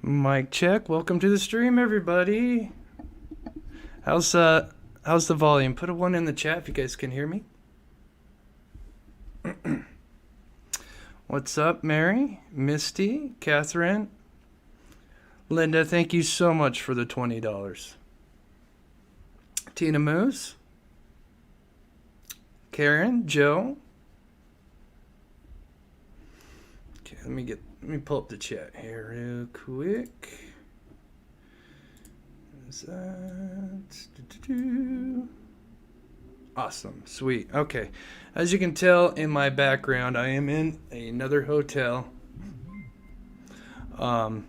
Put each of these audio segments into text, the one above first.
Mic check. Welcome to the stream, everybody. How's the volume? Put a 1 in the chat if you guys can hear me. What's up, Mary, Misty, Catherine, Linda? Thank you so much for the $20. Tina Moose, Karen, Joe. Okay, let me pull up the chat here real quick. Is that... Awesome. Sweet. Okay. As you can tell in my background, I am in another hotel. I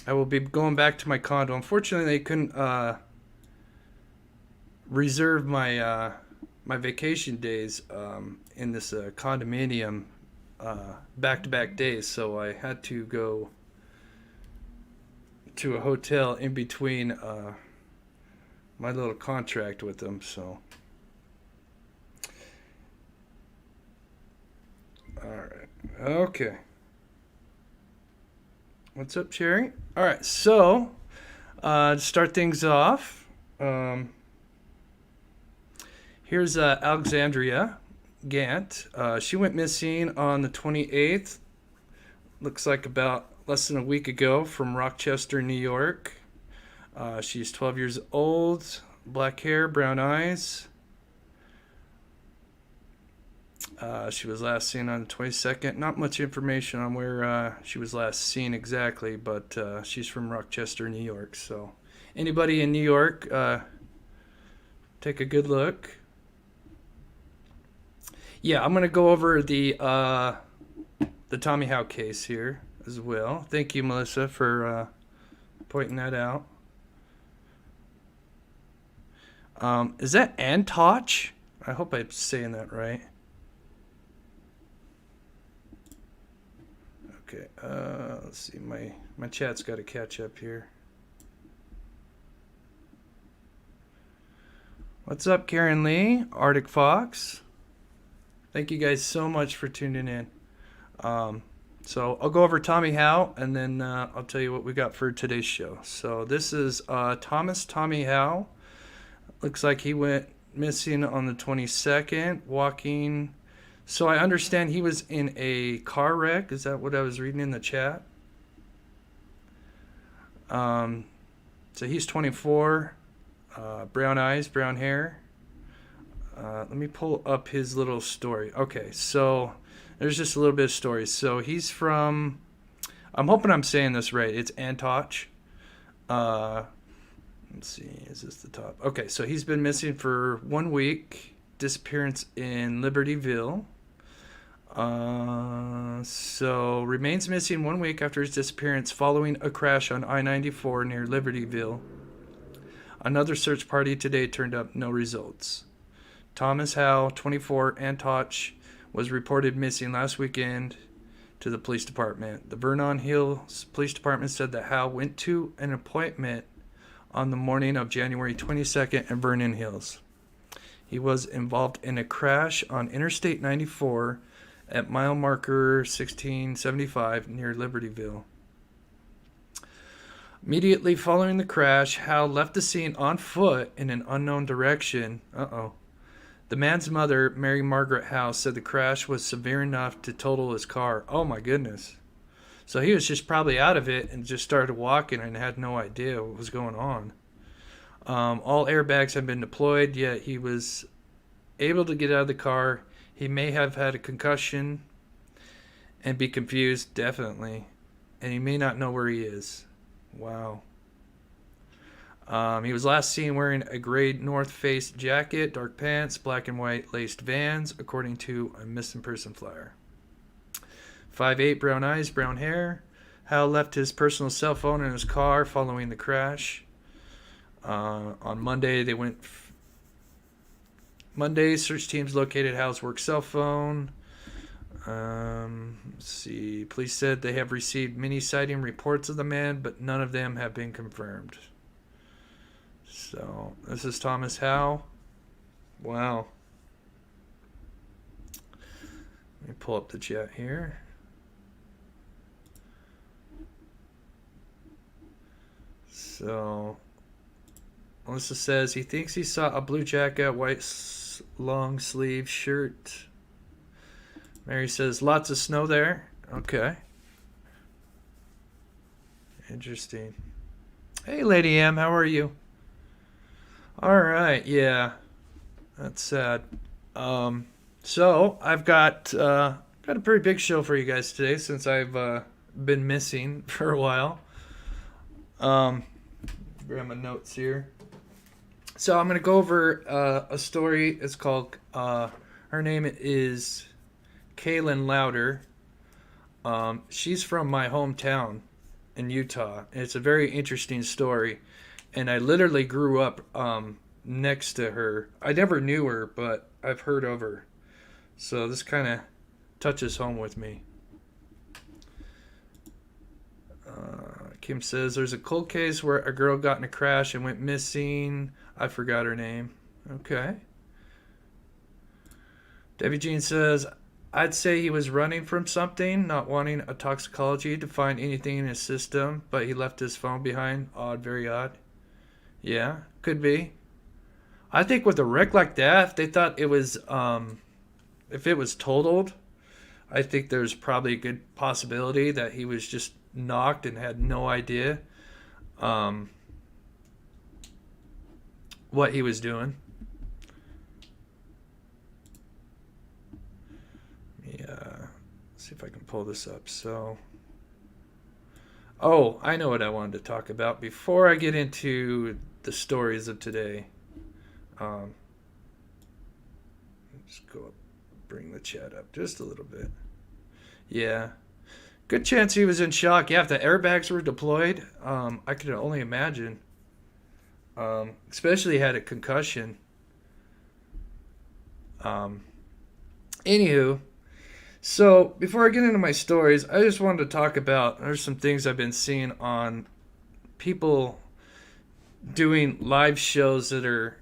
will be going back to my condo. Unfortunately, they couldn't reserve my my vacation days in this condominium back-to-back days, so I had to go to a hotel in between my little contract with them. So all right, okay, what's up, Cherry? All right, so to start things off, here's Alexandria Gant. She went missing on the 28th. Looks like about less than a week ago, from Rochester, New York. She's 12 years old, black hair, brown eyes. She was last seen on the 22nd. Not much information on where she was last seen exactly, but she's from Rochester, New York. So anybody in New York, take a good look. Yeah, I'm gonna go over the Tommy Howe case here as well. Thank you, Melissa, for pointing that out. Is that Antoch? I hope I'm saying that right. Okay, let's see. My chat's got to catch up here. What's up, Karen Lee, Arctic Fox? Thank you guys so much for tuning in. So I'll go over Tommy Howe, and then I'll tell you what we got for today's show. So this is Tommy Howe. Looks like he went missing on the 22nd, walking. So I understand he was in a car wreck. Is that what I was reading in the chat? So he's 24, brown eyes, brown hair. Let me pull up his little story. Okay, so there's just a little bit of story. So he's from, I'm hoping I'm saying this right. It's Antoch. Let's see, is this the top? Okay, so he's been missing for 1 week. Disappearance in Libertyville. So remains missing 1 week after his disappearance following a crash on I-94 near Libertyville. Another search party today turned up no results. Thomas Howe, 24, Antoch, was reported missing last weekend to the police department. The Vernon Hills Police Department said that Howe went to an appointment on the morning of January 22nd in Vernon Hills. He was involved in a crash on Interstate 94 at mile marker 1675 near Libertyville. Immediately following the crash, Howe left the scene on foot in an unknown direction. The man's mother, Mary Margaret Howe, said the crash was severe enough to total his car. Oh my goodness. So he was just probably out of it and just started walking and had no idea what was going on. All airbags had been deployed, yet he was able to get out of the car. He may have had a concussion and be confused, definitely. And he may not know where he is. Wow. He was last seen wearing a gray North Face jacket, dark pants, black and white laced Vans, according to a missing person flyer. 5'8", brown eyes, brown hair. Hal left his personal cell phone in his car following the crash. On Monday, search teams located Hal's work cell phone. Let's see. Police said they have received many sighting reports of the man, but none of them have been confirmed. So, this is Thomas Hal. Wow. Let me pull up the chat here. So, Melissa says he thinks he saw a blue jacket, white long sleeve shirt. Mary says lots of snow there. Okay. Interesting. Hey, Lady M, how are you? All right, yeah. That's sad. So I've got a pretty big show for you guys today since I've been missing for a while. Grab my notes here. So I'm going to go over a story. It's called, her name is Kayelyn Louder. She's from my hometown in Utah. And it's a very interesting story. And I literally grew up next to her. I never knew her, but I've heard of her. So this kind of touches home with me. Kim says there's a cold case where a girl got in a crash and went missing. I forgot her name. Okay. Debbie Jean says, I'd say he was running from something, not wanting a toxicology to find anything in his system, but he left his phone behind. Odd, very odd. Yeah, could be. I think with a wreck like that, if they thought it was, if it was totaled, I think there's probably a good possibility that he was just knocked and had no idea what he was doing. Yeah, see if I can pull this up. So, oh, I know what I wanted to talk about before I get into the stories of today. Just go up, bring the chat up just a little bit. Yeah. Good chance he was in shock. Yeah, if the airbags were deployed, I could only imagine. Especially had a concussion. Anywho, so before I get into my stories, I just wanted to talk about, there's some things I've been seeing on people doing live shows that are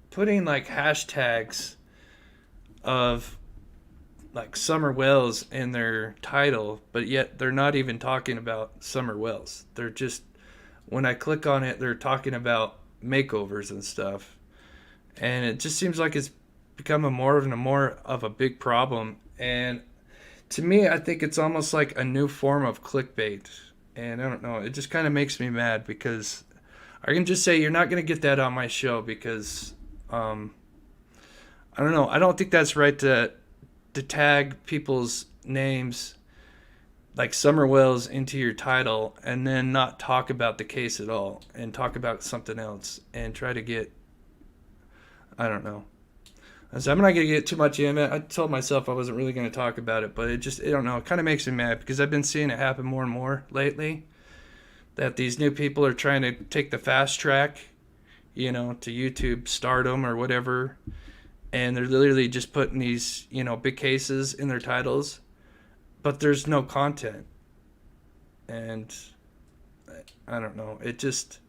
putting like hashtags of like Summer Wells in their title, but yet they're not even talking about Summer Wells. They're just, when I click on it, they're talking about makeovers and stuff. And it just seems like it's become more of a big problem. And to me, I think it's almost like a new form of clickbait. And I don't know, it just kind of makes me mad because I can just say you're not going to get that on my show because, I don't know, I don't think that's right to tag people's names like Summer Wells into your title and then not talk about the case at all and talk about something else and try to get, I don't know. So I'm not going to get too much in it. I told myself I wasn't really going to talk about it, but I don't know, it kind of makes me mad because I've been seeing it happen more and more lately, that these new people are trying to take the fast track, to YouTube stardom or whatever. And they're literally just putting these, big cases in their titles, but there's no content. And I don't know. It just,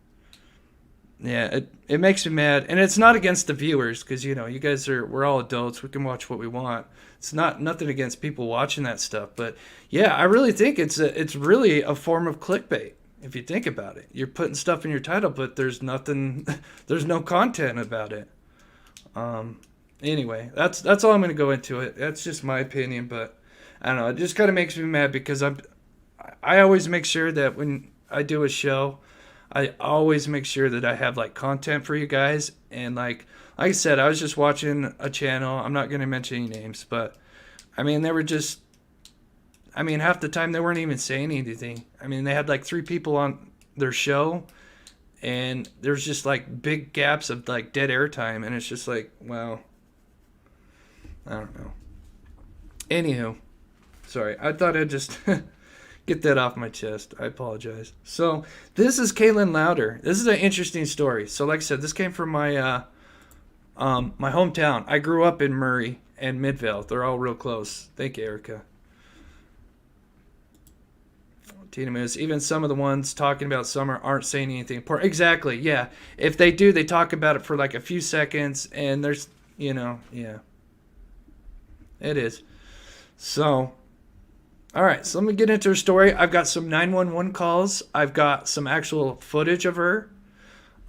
yeah, it makes me mad. And it's not against the viewers because, you guys we're all adults. We can watch what we want. It's nothing against people watching that stuff. But yeah, I really think it's really a form of clickbait. If you think about it, you're putting stuff in your title, but there's nothing, there's no content about it. Anyway, that's all I'm going to go into it. That's just my opinion, but I don't know. It just kind of makes me mad because I always make sure that when I do a show, I always make sure that I have like content for you guys. And like I said, I was just watching a channel. I'm not going to mention any names, but they were just, half the time they weren't even saying anything. They had like 3 people on their show and there's just like big gaps of like dead air time, and it's just like, wow, I don't know. Anywho, sorry, I thought I'd just get that off my chest. I apologize. So this is Kayelyn Louder. This is an interesting story. So like I said, this came from my my hometown. I grew up in Murray and Midvale. They're all real close. Thank you, Erica. Tina Moose. Even some of the ones talking about summer aren't saying anything important. Exactly, yeah. If they do, they talk about it for like a few seconds, and there's, yeah. It is. So, all right, so let me get into her story. I've got some 911 calls. I've got some actual footage of her.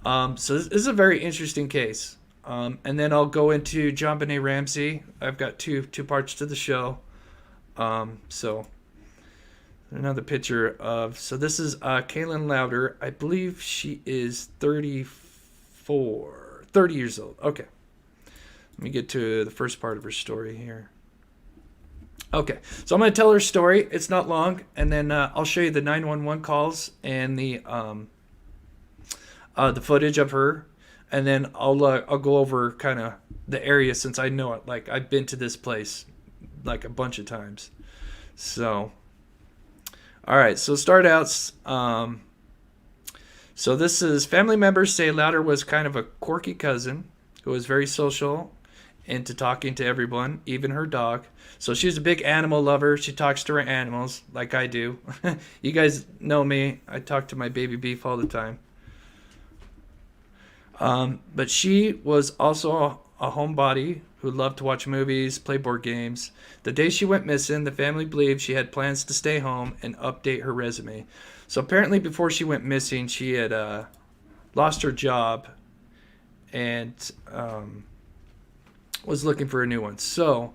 So this is a very interesting case. And then I'll go into Jonbenet Ramsey. I've got two parts to the show. So another picture of, so this is Kayelyn Louder. I believe she is 30 years old. Okay. Let me get to the first part of her story here. Okay, so I'm going to tell her story. It's not long, and then I'll show you the 911 calls and the footage of her, and then I'll go over kind of the area since I know it. Like, I've been to this place like a bunch of times. So, all right. So start out. So this is, family members say Louder was kind of a quirky cousin who was very social, into talking to everyone, even her dog. So she's a big animal lover. She talks to her animals like I do. You guys know me. I talk to my baby beef all the time. But she was also a homebody who loved to watch movies, play board games. The day she went missing, the family believed she had plans to stay home and update her resume. So apparently before she went missing, she had lost her job and was looking for a new one. So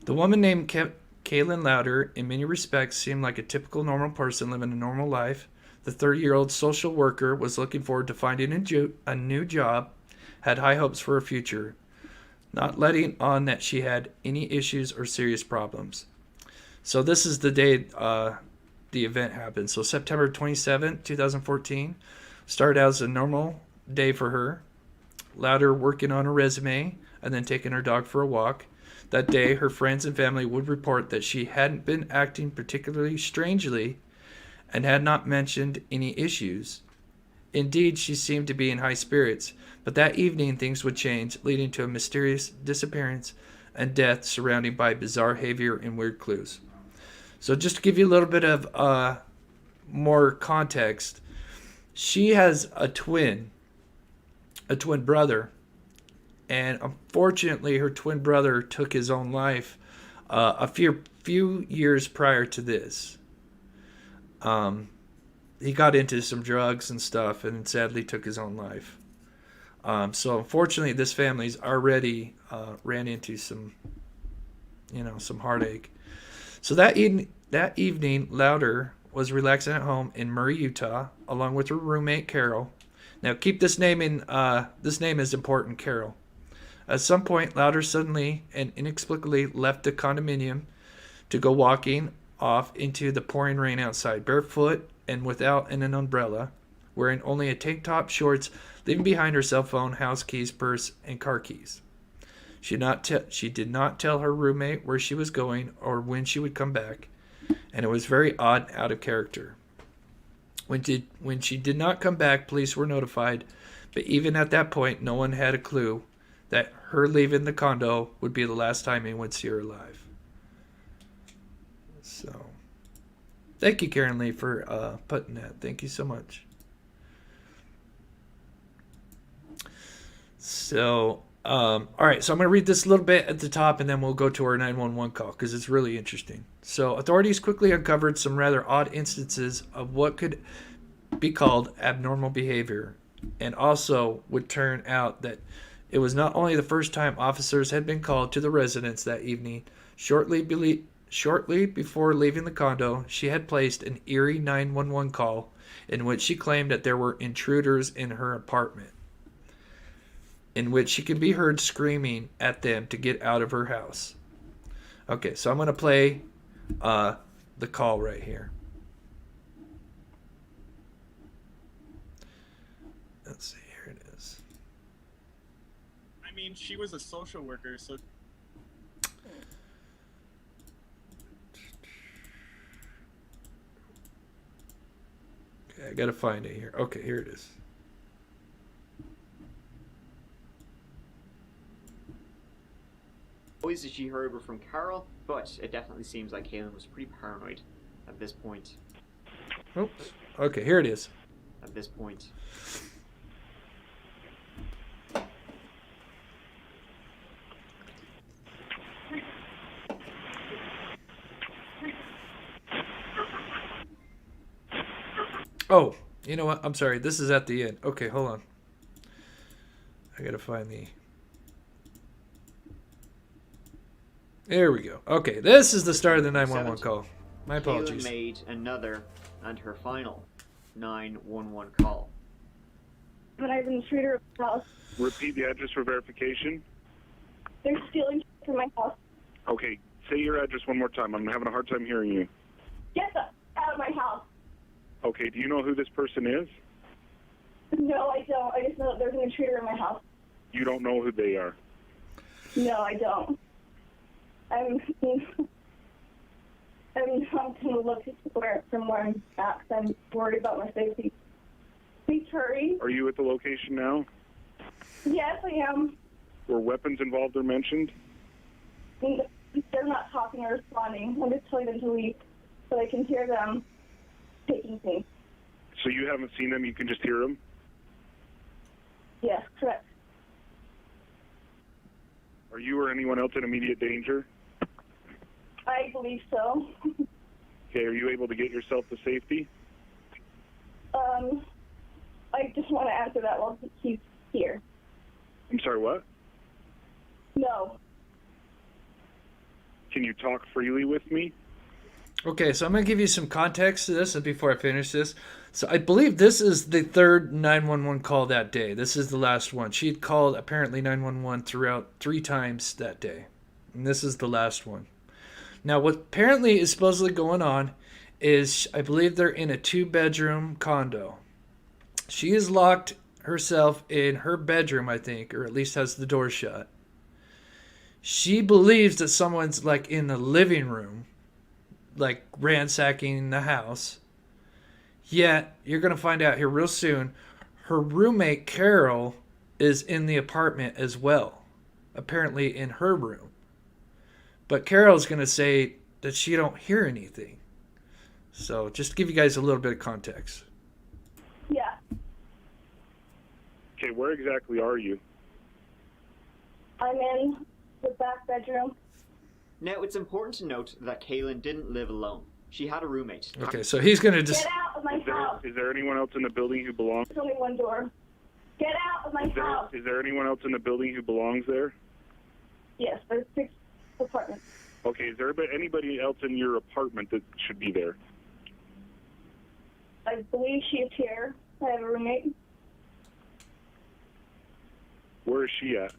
the woman named Kayelyn Louder, in many respects, seemed like a typical normal person living a normal life. The 30-year-old social worker was looking forward to finding a new job, had high hopes for her future, not letting on that she had any issues or serious problems. So this is the day the event happened. So September 27, 2014, started out as a normal day for her. Louder working on her resume and then taking her dog for a walk. That day, her friends and family would report that she hadn't been acting particularly strangely and had not mentioned any issues. Indeed, she seemed to be in high spirits, but that evening things would change, leading to a mysterious disappearance and death surrounded by bizarre behavior and weird clues. So just to give you a little bit of more context, she has a twin brother, and unfortunately her twin brother took his own life a few years prior to this. He got into some drugs and stuff and sadly took his own life. So unfortunately this family's already ran into some heartache. So that evening Louder was relaxing at home in Murray, Utah, along with her roommate Carol. Now keep this name in. This name is important, Carol. At some point, Louder suddenly and inexplicably left the condominium to go walking off into the pouring rain outside, barefoot and without an umbrella, wearing only a tank top, shorts, leaving behind her cell phone, house keys, purse, and car keys. She did not tell her roommate where she was going or when she would come back, and it was very odd and out of character. When she did not come back, police were notified, but even at that point, no one had a clue that her leaving the condo would be the last time anyone would see her alive. So, thank you, Karen Lee, for putting that. Thank you so much. So, all right, so I'm going to read this a little bit at the top, and then we'll go to our 911 call, because it's really interesting. So, authorities quickly uncovered some rather odd instances of what could be called abnormal behavior, and also would turn out that it was not only the first time officers had been called to the residence that evening. Shortly before leaving the condo, she had placed an eerie 911 call in which she claimed that there were intruders in her apartment, in which she could be heard screaming at them to get out of her house. Okay, so I'm going to play the call right here. Let's see, here it is. I mean, she was a social worker, so... Okay, I gotta find it here. Okay, here it is. Noises she heard were from Carol, but it definitely seems like Kaelyn was pretty paranoid at this point. Oops. Okay, here it is. At this point. Oh, you know what? I'm sorry. This is at the end. Okay, hold on. I gotta find the... There we go. Okay, this is the start of the 911 call. My apologies. Kaelyn made another and her final 911 call. When I was an intruder at my house, Repeat the address for verification. they're stealing from my house. Okay, say your address one more time. I'm having a hard time hearing you. Get the out of my house. Okay, do you know who this person is? No, I don't. I just know that there's an intruder in my house. You don't know who they are. No, I don't. I'm not going to look from where I'm at 'cause I'm worried about my safety. Please hurry. Are you at the location now? Yes, I am. Were weapons involved or mentioned? They're not talking or responding. I'm just telling them to leave so I can hear them taking things. So you haven't seen them, you can just hear them? Yes, correct. Are you or anyone else in immediate danger? I believe so. Okay, are you able to get yourself to safety? I just want to answer that while he's here. I'm sorry, what? No. Can you talk freely with me? Okay, so I'm going to give you some context to this before I finish this. So I believe this is the third 911 call that day. This is the last one. She had called apparently 911 throughout 3 times that day. And this is the last one. Now, what apparently is supposedly going on is I believe they're in a 2-bedroom condo. She is locked herself in her bedroom, I think, or at least has the door shut. She believes that someone's like in the living room, like ransacking the house. Yet, you're going to find out here real soon, her roommate Carol is in the apartment as well, apparently in her room. But Carol's going to say that she don't hear anything. So, just to give you guys a little bit of context. Yeah. Okay, where exactly are you? I'm in the back bedroom. Now, it's important to note that Kaelyn didn't live alone. She had a roommate. Okay, so he's going to just... Get out of my house. Is there anyone else in the building who belongs? There's only one door. Get out of my house. Is there anyone else in the building who belongs there? Yes, there's 6 apartments. Okay, is there anybody else in your apartment that should be there? I believe she is here. I have a roommate Where is she at?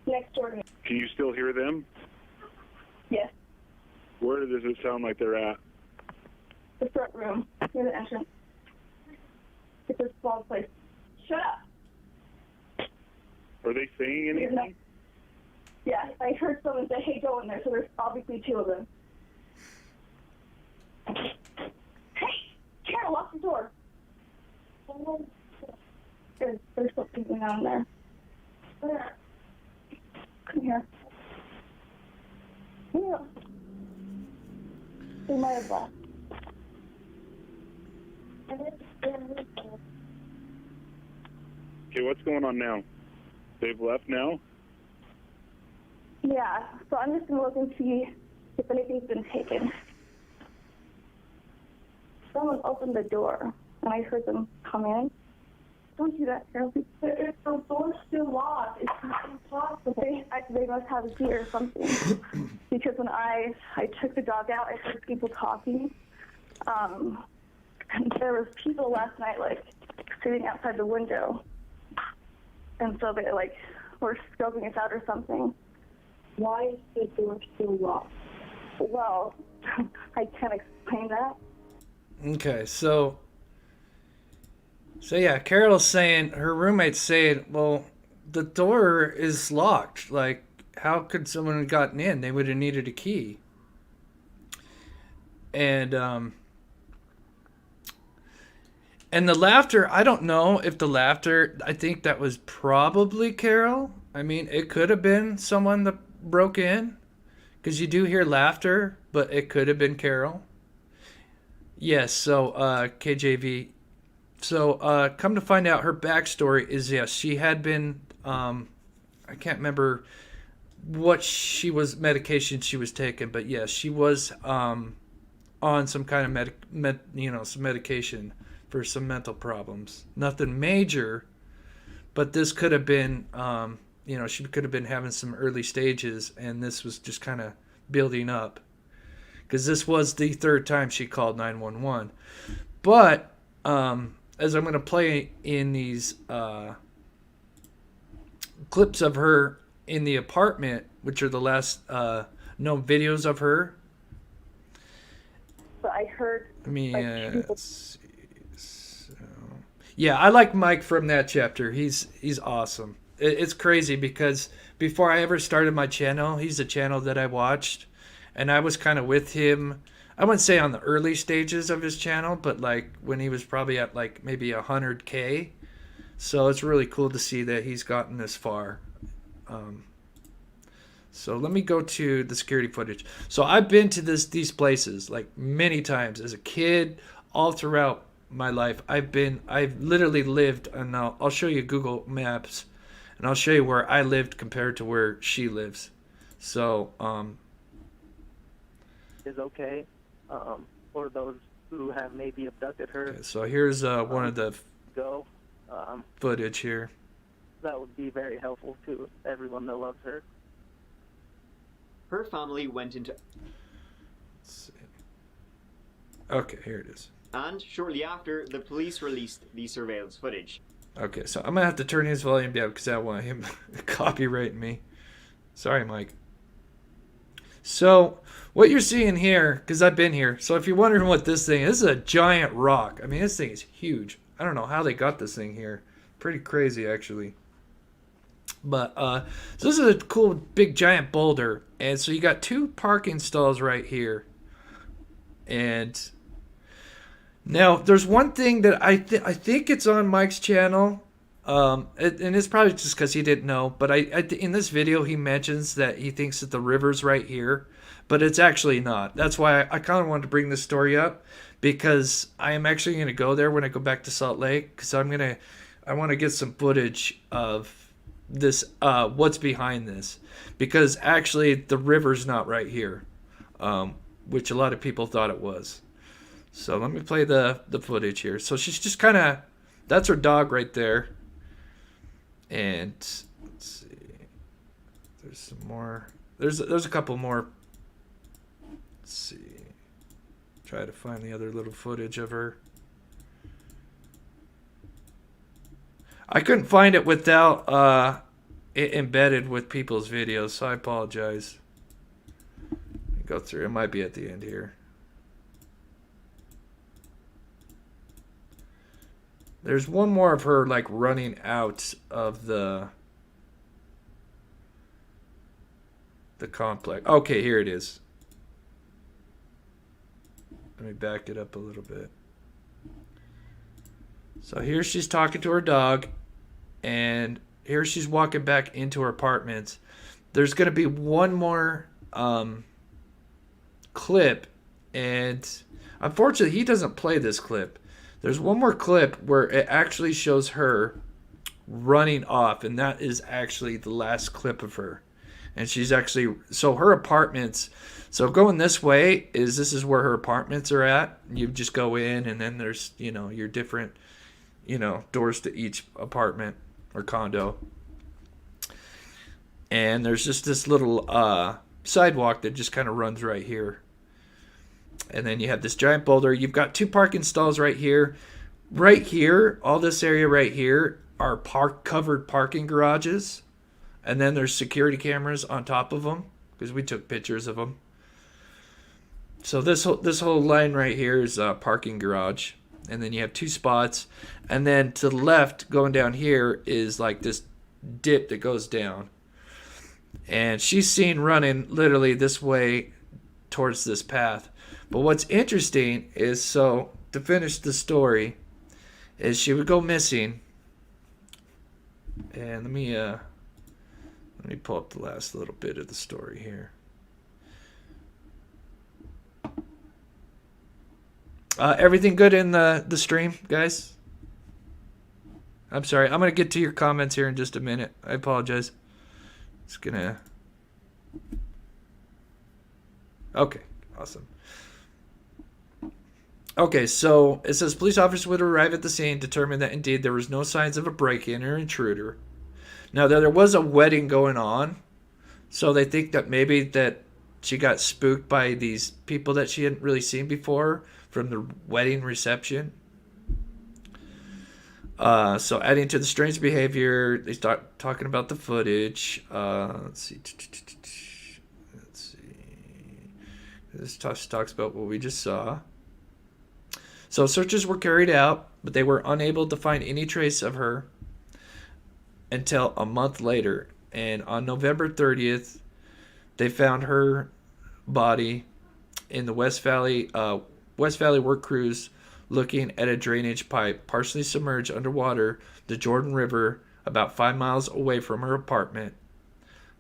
next door to me. Can you still hear them? Yes, Where does it sound like they're at? the front room near the entrance. It's a small place. Shut up. Are they saying anything? Yeah, I heard someone say, hey, go in there, so there's obviously 2 of them. Hey, Carol, lock the door. There's something going on there. Where? Come here. Yeah. They might have left. Okay, what's going on now? They've left now? Yeah, so I'm just going to look and see if anything's been taken. Someone opened the door, and I heard them come in. Don't do that, Carol. The door's still locked. It's impossible. They must have a key or something. Because when I took the dog out, I heard people talking. And there was people last night, like, sitting outside the window. And so they, like, were scoping us out or something. Why is the door still locked? Well, I can't explain that. Okay, so So yeah, Carol's saying, her roommate's saying, well, the door is locked. Like, how could someone have gotten in? They would have needed a key. And the laughter, I don't know if the laughter, I think that was probably Carol. I mean, it could have been someone that broke in, because you do hear laughter, but it could have been Carol. Yes, so KJV. So come to find out, her backstory is, yes, she had been, I can't remember what medication she was taking, but yes, she was on some kind of some medication for some mental problems. Nothing major, but this could have been, she could have been having some early stages, and this was just kind of building up. Because this was the third time she called 911. But as I'm going to play in these clips of her in the apartment, which are the last known videos of her. But I heard. Let's see. So, yeah, I like Mike from that chapter. He's awesome. It's crazy because before I ever started my channel, he's a channel that I watched. And I was kind of with him, I wouldn't say on the early stages of his channel, but like when he was probably at like maybe 100K. So it's really cool to see that he's gotten this far. So let me go to the security footage. So I've been to these places like many times as a kid, all throughout my life. I've literally lived, and I'll show you Google Maps, and I'll show you where I lived compared to where she lives. So, is okay for those who have maybe abducted her. Okay, so here's one of the go. Footage here. That would be very helpful to everyone that loves her. Her family went into... Let's see. Okay, here it is. And shortly after, the police released the surveillance footage. Okay, so I'm going to have to turn his volume down because I don't want him copyrighting me. Sorry, Mike. So, what you're seeing here, because I've been here, so if you're wondering what this thing is, this is a giant rock. I mean, this thing is huge. I don't know how they got this thing here. Pretty crazy, actually. But, so this is a cool, big, giant boulder. And so you got two parking stalls right here. And now, there's one thing that I think it's on Mike's channel. And it's probably just because he didn't know. But in this video, he mentions that he thinks that the river's right here. But it's actually not. That's why I kind of wanted to bring this story up. Because I am actually going to go there when I go back to Salt Lake. Because I want to get some footage of this, what's behind this. Because actually, the river's not right here. Which a lot of people thought it was. So let me play the footage here. So she's just kind of, that's her dog right there. And let's see, there's some more. There's a couple more. Let's see. Try to find the other little footage of her. I couldn't find it without it embedded with people's videos, so I apologize. Let me go through. It might be at the end here. There's one more of her like running out of the complex. Okay, here it is. Let me back it up a little bit. So here she's talking to her dog, and here she's walking back into her apartment. There's going to be one more clip, and unfortunately he doesn't play this clip. There's one more clip where it actually shows her running off, and that is actually the last clip of her. And she's actually, so her apartments, so going this way this is where her apartments are at. You just go in, and then there's, your different, doors to each apartment or condo. And there's just this little sidewalk that just kind of runs right here. And then you have this giant boulder. You've got two parking stalls right here. Right here, all this area right here are covered parking garages. And then there's security cameras on top of them because we took pictures of them. So this whole line right here is a parking garage. and then you have 2 spots, and then to the left going down here is like this dip that goes down, and she's seen running literally this way towards this path. But what's interesting is, so to finish the story, is she would go missing, and let me pull up the last little bit of the story here. Everything good in the stream, guys? I'm sorry. I'm going to get to your comments here in just a minute. I apologize. It's going to... Okay, awesome. Okay, so it says police officers would arrive at the scene, determine that indeed there was no signs of a break-in or intruder. Now, there was a wedding going on, so they think that maybe that she got spooked by these people that she hadn't really seen before from the wedding reception. So adding to the strange behavior, they start talking about the footage. Let's see. This talks about what we just saw. So searches were carried out, but they were unable to find any trace of her until a month later. And on November 30th, they found her body in the West Valley work crews looking at a drainage pipe partially submerged underwater, the Jordan River, about 5 miles away from her apartment.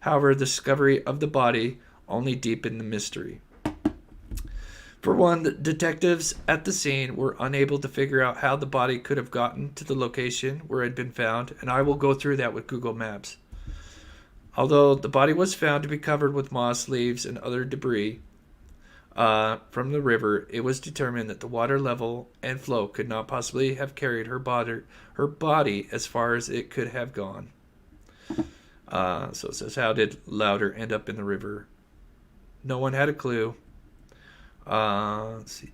However, the discovery of the body only deepened the mystery. For one, the detectives at the scene were unable to figure out how the body could have gotten to the location where it had been found, and I will go through that with Google Maps. Although the body was found to be covered with moss, leaves, and other debris from the river, it was determined that the water level and flow could not possibly have carried her body as far as it could have gone. So it says, how did Louder end up in the river? No one had a clue. Let's see.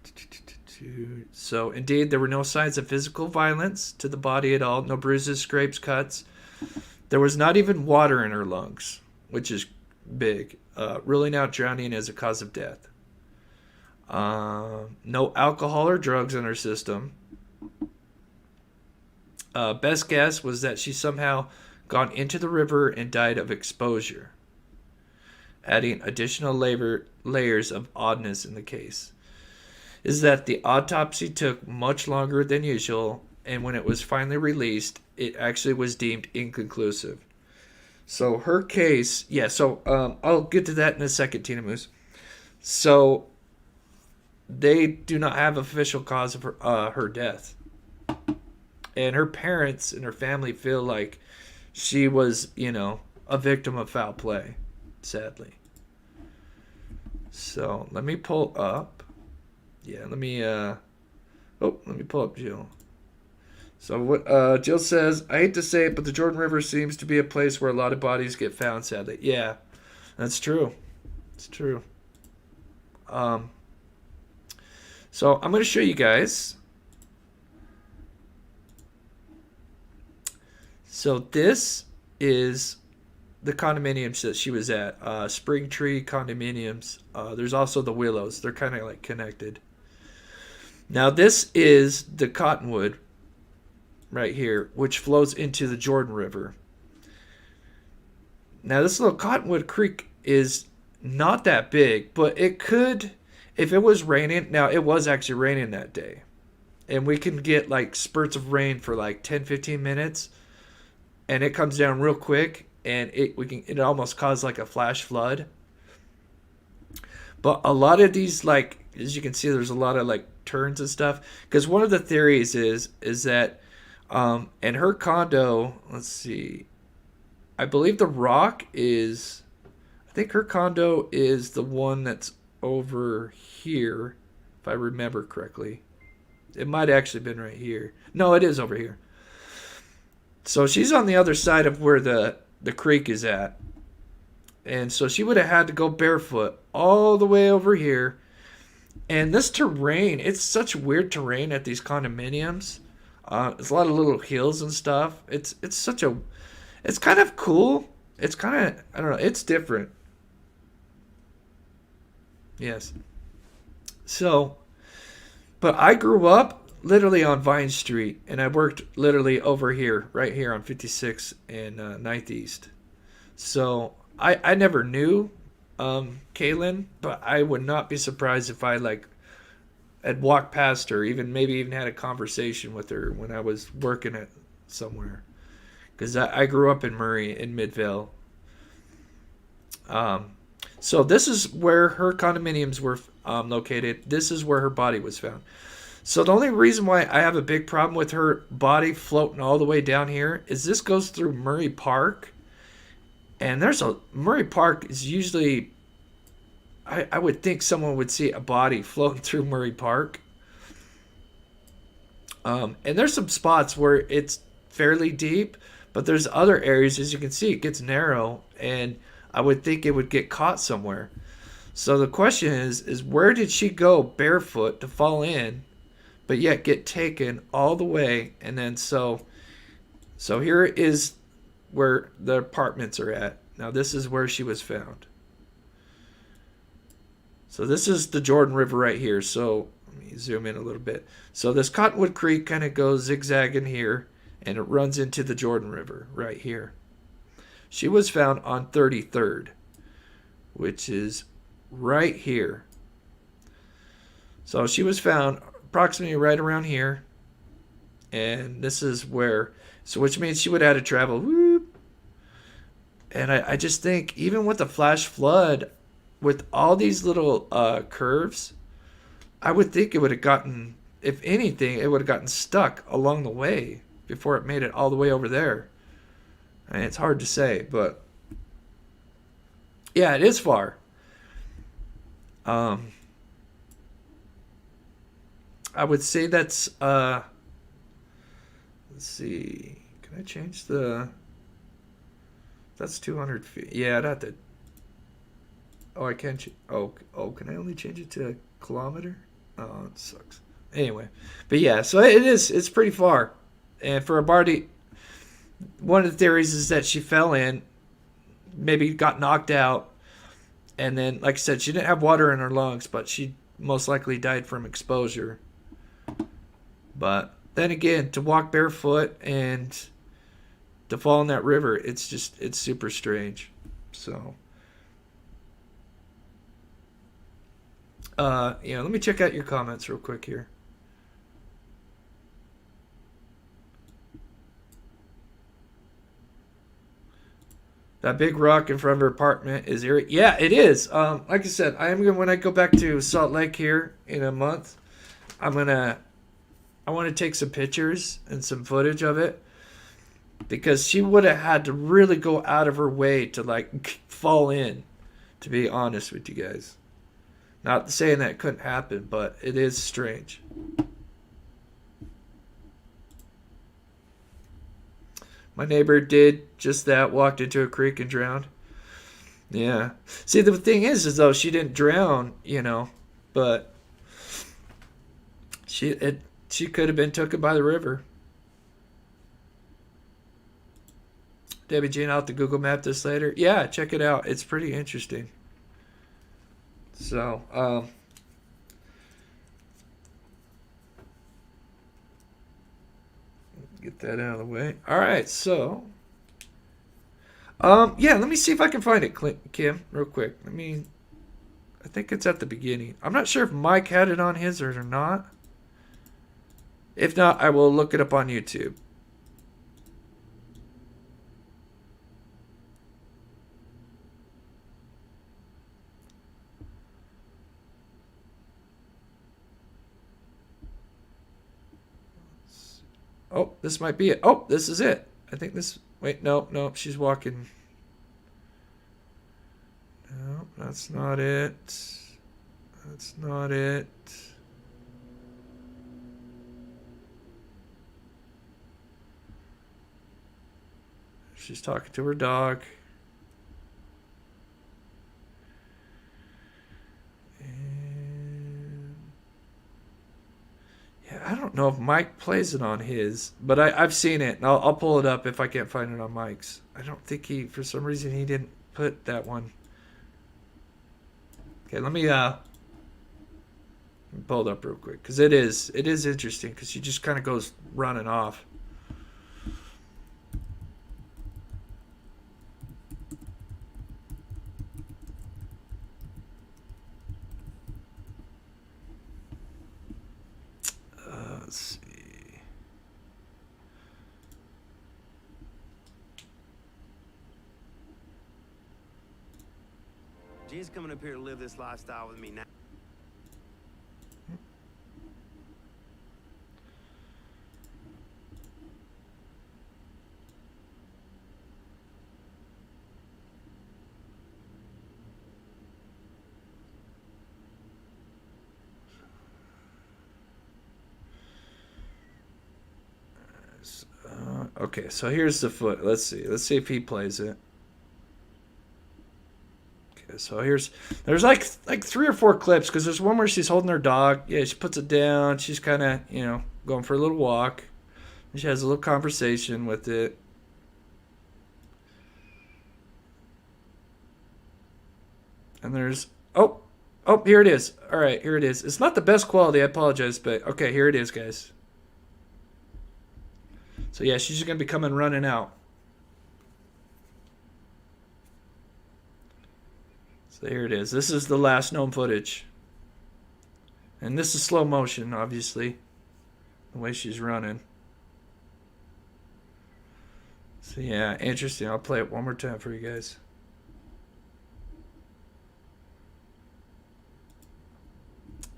So indeed, there were no signs of physical violence to the body at all. No bruises, scrapes, cuts. There was not even water in her lungs, which is big, ruling out drowning as a cause of death. No alcohol or drugs in her system. Best guess was that she somehow gone into the river and died of exposure, adding additional layers of oddness in the case. Is that the autopsy took much longer than usual, and when it was finally released, it actually was deemed inconclusive. So her case, I'll get to that in a second, Tina Moose. So they do not have official cause of her death. And her parents and her family feel like she was, a victim of foul play, sadly. So let me pull up. Let me pull up Jill. So what Jill says, I hate to say it, but the Jordan River seems to be a place where a lot of bodies get found, sadly. Yeah, that's true. It's true. So I'm going to show you guys. So this is the condominiums that she was at. Spring Tree condominiums. There's also the Willows. They're kind of like connected. Now this is the Cottonwood right here, which flows into the Jordan River. Now this little Cottonwood Creek is not that big, but it could, if it was raining. Now it was actually raining that day, and we can get like spurts of rain for like 10-15 minutes, and it comes down real quick, and it almost caused like a flash flood. But a lot of these, like, as you can see, there's a lot of like turns and stuff, because one of the theories is that in her condo, let's see, I believe the rock is, I think her condo is the one that's over here, if I remember correctly. It might have actually been right here. No, it is over here. So she's on the other side of where the creek is at. And so she would have had to go barefoot all the way over here. And this terrain, it's such weird terrain at these condominiums. There's a lot of little hills and stuff. It's kind of cool. It's kind of, I don't know, it's different. Yes. So, but I grew up literally on Vine Street, and I worked literally over here, right here on 56 and 9th East. So I never knew Kaylin, but I would not be surprised if I like had walked past her, maybe even had a conversation with her when I was working at somewhere. Because I grew up in Murray, in Midvale. So this is where her condominiums were located. This is where her body was found. So the only reason why I have a big problem with her body floating all the way down here is this goes through Murray Park. And Murray Park is usually, I would think someone would see a body floating through Murray Park. And there's some spots where it's fairly deep, but there's other areas, as you can see, it gets narrow, and I would think it would get caught somewhere. So the question is where did she go barefoot to fall in, but yet get taken all the way? And then so here is where the apartments are at. Now this is where she was found. So this is the Jordan River right here. So let me zoom in a little bit. So this Cottonwood Creek kind of goes zigzagging here, and it runs into the Jordan River right here. She was found on 33rd, which is right here. So she was found approximately right around here. And this is where, so which means she would have had to travel. Whoop. And I just think, even with the flash flood, with all these little curves, I would think it would have gotten, if anything, it would have gotten stuck along the way before it made it all the way over there. And it's hard to say, but yeah, it is far. I would say that's let's see, can I change that's 200 feet. Yeah, I'd have to. Oh, I can. Can I only change it to a kilometer? Oh, it sucks. Anyway, but yeah, so it is. It's pretty far, and for a body, one of the theories is that she fell in, maybe got knocked out, and then, like I said, she didn't have water in her lungs, but she most likely died from exposure. But then again, to walk barefoot and to fall in that river, it's super strange. So, let me check out your comments real quick here. That big rock in front of her apartment is eerie. Yeah, it is. Like I said, when I go back to Salt Lake here in a month, I want to take some pictures and some footage of it, because she would have had to really go out of her way to like fall in, to be honest with you guys. Not saying that it couldn't happen, but it is strange. My neighbor did just that, walked into a creek and drowned. Yeah. See, the thing is though, she didn't drown, but she could have been taken by the river. Debbie Jean, I'll have to Google map this later. Yeah, check it out. It's pretty interesting. So, get that out of the way. All right, so, yeah, let me see if I can find it, Kim, real quick. I think it's at the beginning. I'm not sure if Mike had it on his or not. If not, I will look it up on YouTube. Oh, this might be it. Oh, this is it. I think this... Wait, no, she's walking. No, that's not it. That's not it. She's talking to her dog. Yeah, I don't know if Mike plays it on his, but I've seen it, and I'll pull it up if I can't find it on Mike's. I don't think for some reason he didn't put that one. Okay, let me Pull it up real quick because it is interesting because she just kind of goes running off. Let's see. Jean's coming up here to live this lifestyle with me now. Okay, so here's the foot. Let's see if he plays it. Okay, so there's like 3 or 4 clips because there's one where she's holding her dog. Yeah, she puts it down. She's kind of going for a little walk. And she has a little conversation with it. And there's oh here it is. All right, here it is. It's not the best quality. I apologize, but okay, here it is, guys. So yeah, she's just going to be coming running out. So here it is. This is the last known footage. And this is slow motion, obviously. The way she's running. So yeah, interesting. I'll play it one more time for you guys.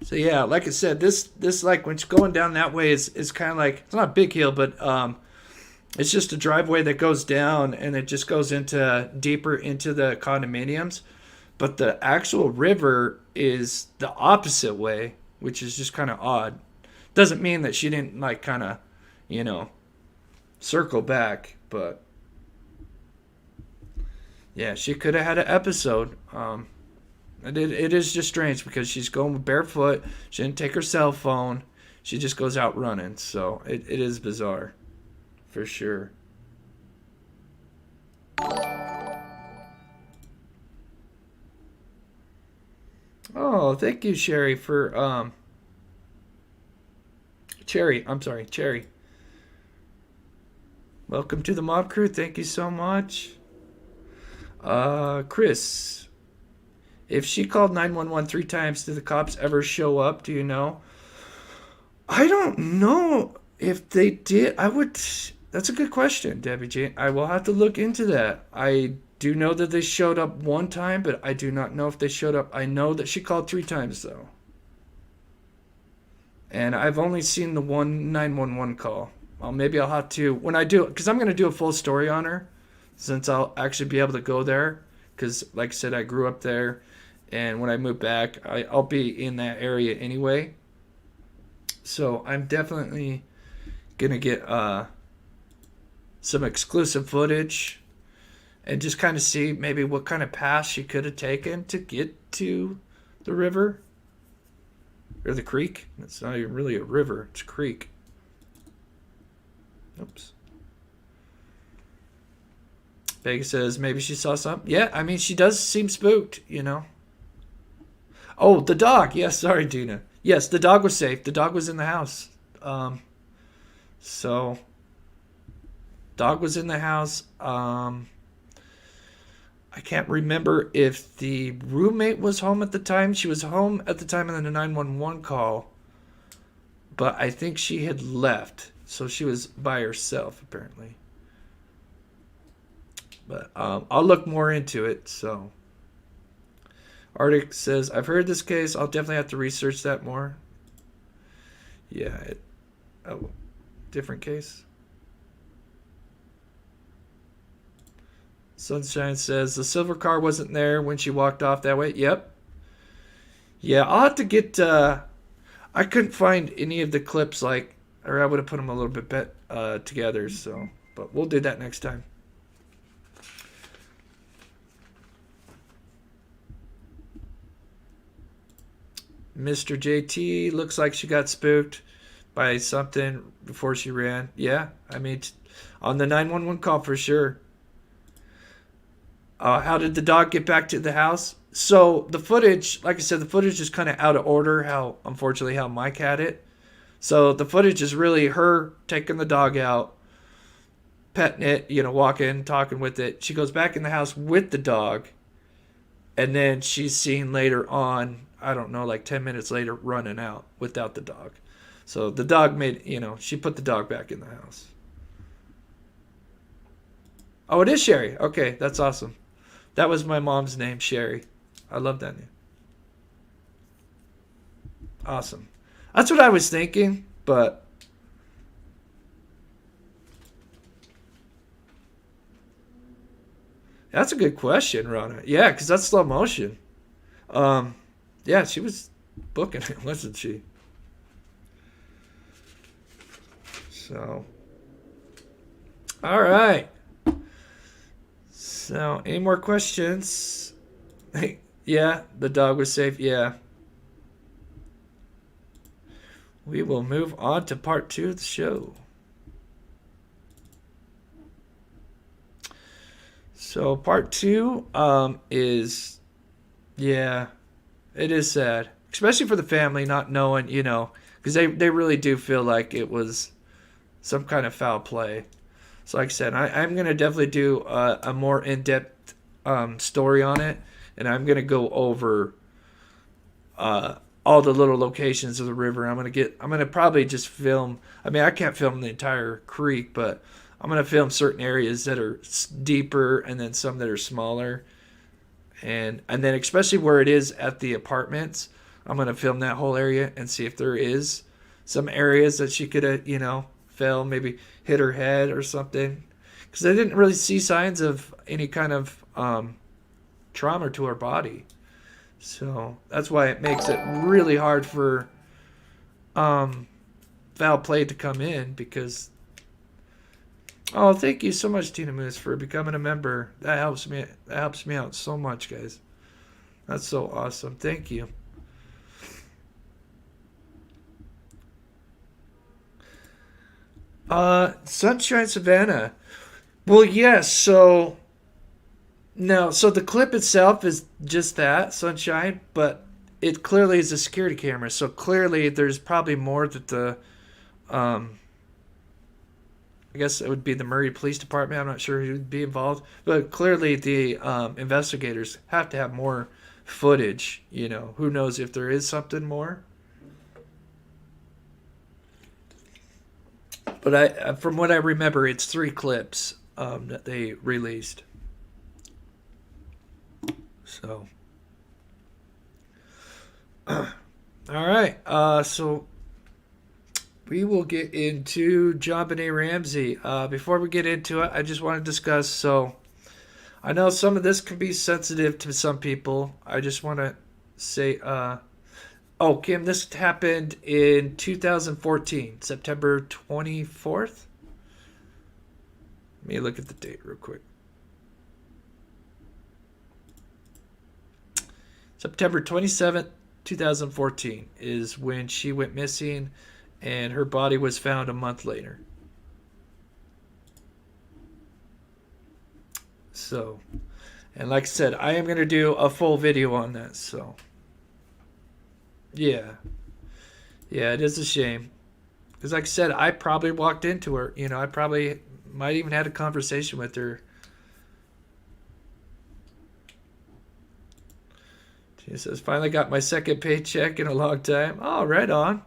So yeah, like I said, this like when it's going down that way is kind of like, it's not a big hill, but it's just a driveway that goes down and it just goes into deeper into the condominiums. But the actual river is the opposite way, which is just kind of odd. Doesn't mean that she didn't like kind of, circle back, but yeah, she could have had an episode. It is just strange because she's going barefoot. She didn't take her cell phone. She just goes out running. So it is bizarre. For sure. Oh, thank you, Sherry, for Cherry. I'm sorry, Cherry. Welcome to the mob crew. Thank you so much. Chris, if she called 911 3 times, did the cops ever show up? Do you know? I don't know if they did. That's a good question, Debbie Jane. I will have to look into that. I do know that they showed up one time, but I do not know if they showed up. I know that she called 3 times, though. And I've only seen the one 911 call. Well, maybe I'll have to, when I do, because I'm going to do a full story on her, since I'll actually be able to go there. Because, like I said, I grew up there. And when I move back, I'll be in that area anyway. So I'm definitely going to get some exclusive footage and just kind of see maybe what kind of path she could have taken to get to the river or the creek. It's not even really a river, it's a creek. Oops. Vegas says maybe she saw something. Yeah, I mean, she does seem spooked, Oh, the dog. Yes, sorry, Dina. Yes, the dog was safe. The dog was in the house. So dog was in the house. I can't remember if the roommate was home at the time. She was home at the time of the 911 call, but I think she had left, so she was by herself apparently. But I'll look more into it. So Arctic says, I've heard this case. I'll definitely have to research that more. Yeah, different case. Sunshine says the silver car wasn't there when she walked off that way. Yep. Yeah, I'll have to get. I couldn't find any of the clips, or I would have put them a little bit together. So, but we'll do that next time. Mr. JT looks like she got spooked by something before she ran. Yeah, I mean, on the 911 call for sure. How did the dog get back to the house? So the footage, like I said, the footage is kind of out of order. Unfortunately, how Mike had it. So the footage is really her taking the dog out, petting it, walking, talking with it. She goes back in the house with the dog, and then she's seen later on, I don't know, like 10 minutes later, running out without the dog. So the dog she put the dog back in the house. Oh, it is Sherry. Okay, that's awesome. That was my mom's name, Sherry. I love that name. Awesome. That's what I was thinking, but that's a good question, Rana. Yeah, because that's slow motion. Yeah, she was booking it, wasn't she? So, all right. So, any more questions? Yeah, the dog was safe. Yeah. We will move on to part 2 of the show. So part 2 is, yeah, it is sad, especially for the family not knowing, because they really do feel like it was some kind of foul play. So like I said, I'm going to definitely do a more in-depth story on it, and I'm going to go over all the little locations of the river. I'm going to probably just film, I can't film the entire creek, but I'm going to film certain areas that are deeper and then some that are smaller. And then especially where it is at the apartments, I'm going to film that whole area and see if there is some areas that she could have, fell, maybe hit her head or something. Because I didn't really see signs of any kind of trauma to her body. So that's why it makes it really hard for foul play to come in, because thank you so much, Tina Moose, for becoming a member. That helps me out so much, guys. That's so awesome. Thank you. Sunshine Savannah. Well, yes, so the clip itself is just that, Sunshine, but it clearly is a security camera. So clearly there's probably more that the I guess it would be the Murray Police Department. I'm not sure who would be involved, but clearly the investigators have to have more footage. Who knows if there is something more. But from what I remember, it's 3 clips that they released. So, all right. So we will get into JonBenét Ramsey. Before we get into it, I just want to discuss. So, I know some of this can be sensitive to some people. I just want to say, Kim, this happened in 2014, September 24th. Let me look at the date real quick. September 27th, 2014 is when she went missing, and her body was found a month later. So, and like I said, I am going to do a full video on that, so. Yeah, it is a shame. Because like I said, I probably walked into her. I probably might even had a conversation with her. She says, finally got my second paycheck in a long time. Oh, right on.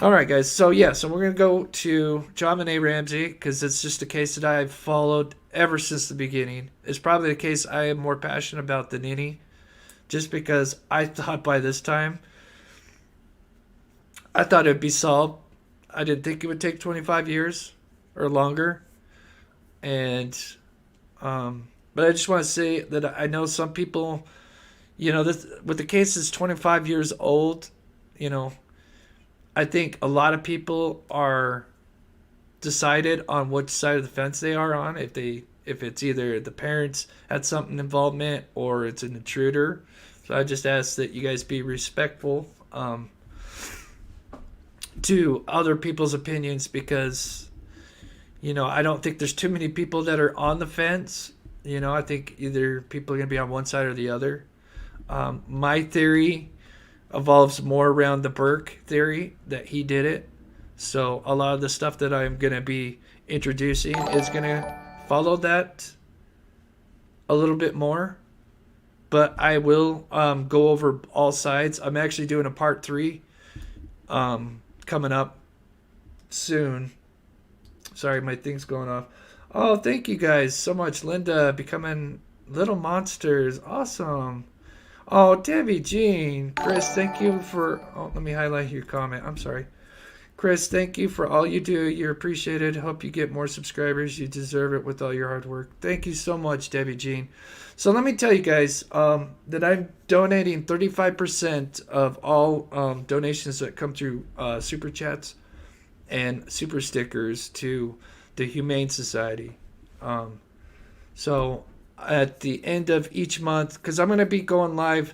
All right, guys. So, we're going to go to JonBenét Ramsey because it's just a case that I've followed ever since the beginning. It's probably the case I am more passionate about than any. Just because I thought by this time, I thought it would be solved. I didn't think it would take 25 years or longer. And, but I just want to say that I know some people, this, with the case is 25 years old, I think a lot of people are decided on which side of the fence they are on. If it's either the parents had something involvement or it's an intruder. So I just ask that you guys be respectful to other people's opinions, because, I don't think there's too many people that are on the fence. You know, I think either people are going to be on one side or the other. My theory evolves more around the Burke theory that he did it. So a lot of the stuff that I'm going to be introducing is going to follow that a little bit more. But I will go over all sides. I'm actually doing a part 3 coming up soon. Sorry, my thing's going off. Oh, thank you guys so much. Linda becoming little monsters. Awesome. Oh, Debbie Jean. Chris, thank you for... Oh, let me highlight your comment. I'm sorry. Chris, thank you for all you do. You're appreciated. Hope you get more subscribers. You deserve it with all your hard work. Thank you so much, Debbie Jean. So let me tell you guys that I'm donating 35% of all donations that come through Super Chats and Super Stickers to the Humane Society. So at the end of each month, because I'm going to be going live,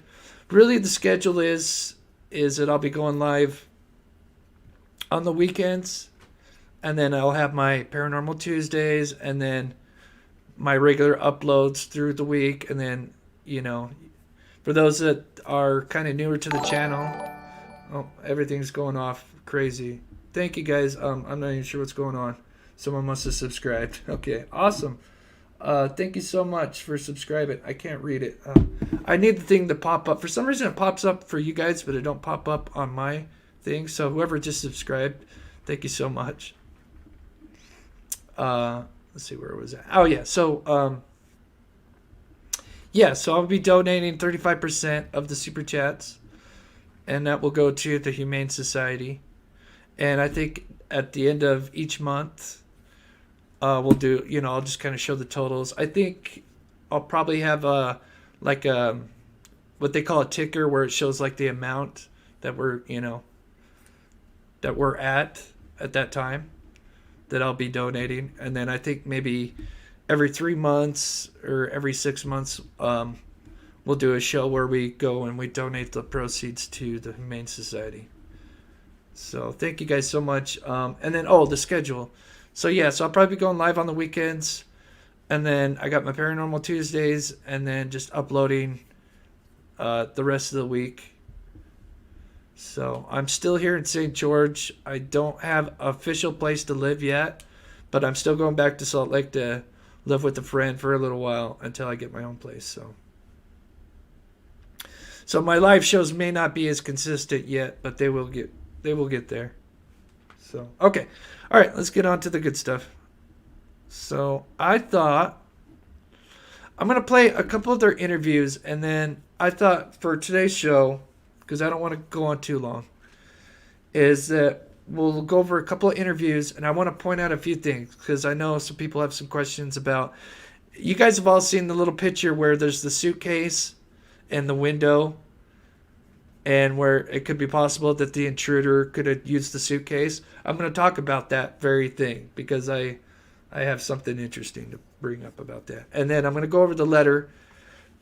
really the schedule is that I'll be going live on the weekends, and then I'll have my Paranormal Tuesdays, and then my regular uploads through the week. And then, you know, for those that are kind of newer to the channel, oh, everything's going off crazy. Thank you guys. I'm not even sure what's going on. Someone must have subscribed. Okay, awesome. Thank you so much for subscribing. I can't read it. I need the thing to pop up. For some reason it pops up for you guys, but it don't pop up on my thing. So whoever just subscribed, thank you so much. Let's see, where was that? Oh yeah. So so I'll be donating 35% of the super chats, and that will go to the Humane Society. And I think at the end of each month, we'll do, you know, I'll just kind of show the totals. I think I'll probably have what they call a ticker, where it shows like the amount that we're, you know, that we're at that time that I'll be donating. And then I think maybe every 3 months or every 6 months, we'll do a show where we go and we donate the proceeds to the Humane Society. So thank you guys so much. And then, the schedule. So I'll probably be going live on the weekends, and then I got my Paranormal Tuesdays, and then just uploading the rest of the week. So I'm still here in St. George. I don't have an official place to live yet, but I'm still going back to Salt Lake to live with a friend for a little while until I get my own place. So my live shows may not be as consistent yet, but they will get there. So, okay. All right, let's get on to the good stuff. So I thought I'm going to play a couple of their interviews, and then I thought for today's show, because I don't want to go on too long, is that we'll go over a couple of interviews, and I want to point out a few things, because I know some people have some questions about... You guys have all seen the little picture where there's the suitcase and the window, and where it could be possible that the intruder could have used the suitcase. I'm going to talk about that very thing, because I have something interesting to bring up about that. And then I'm going to go over the letter,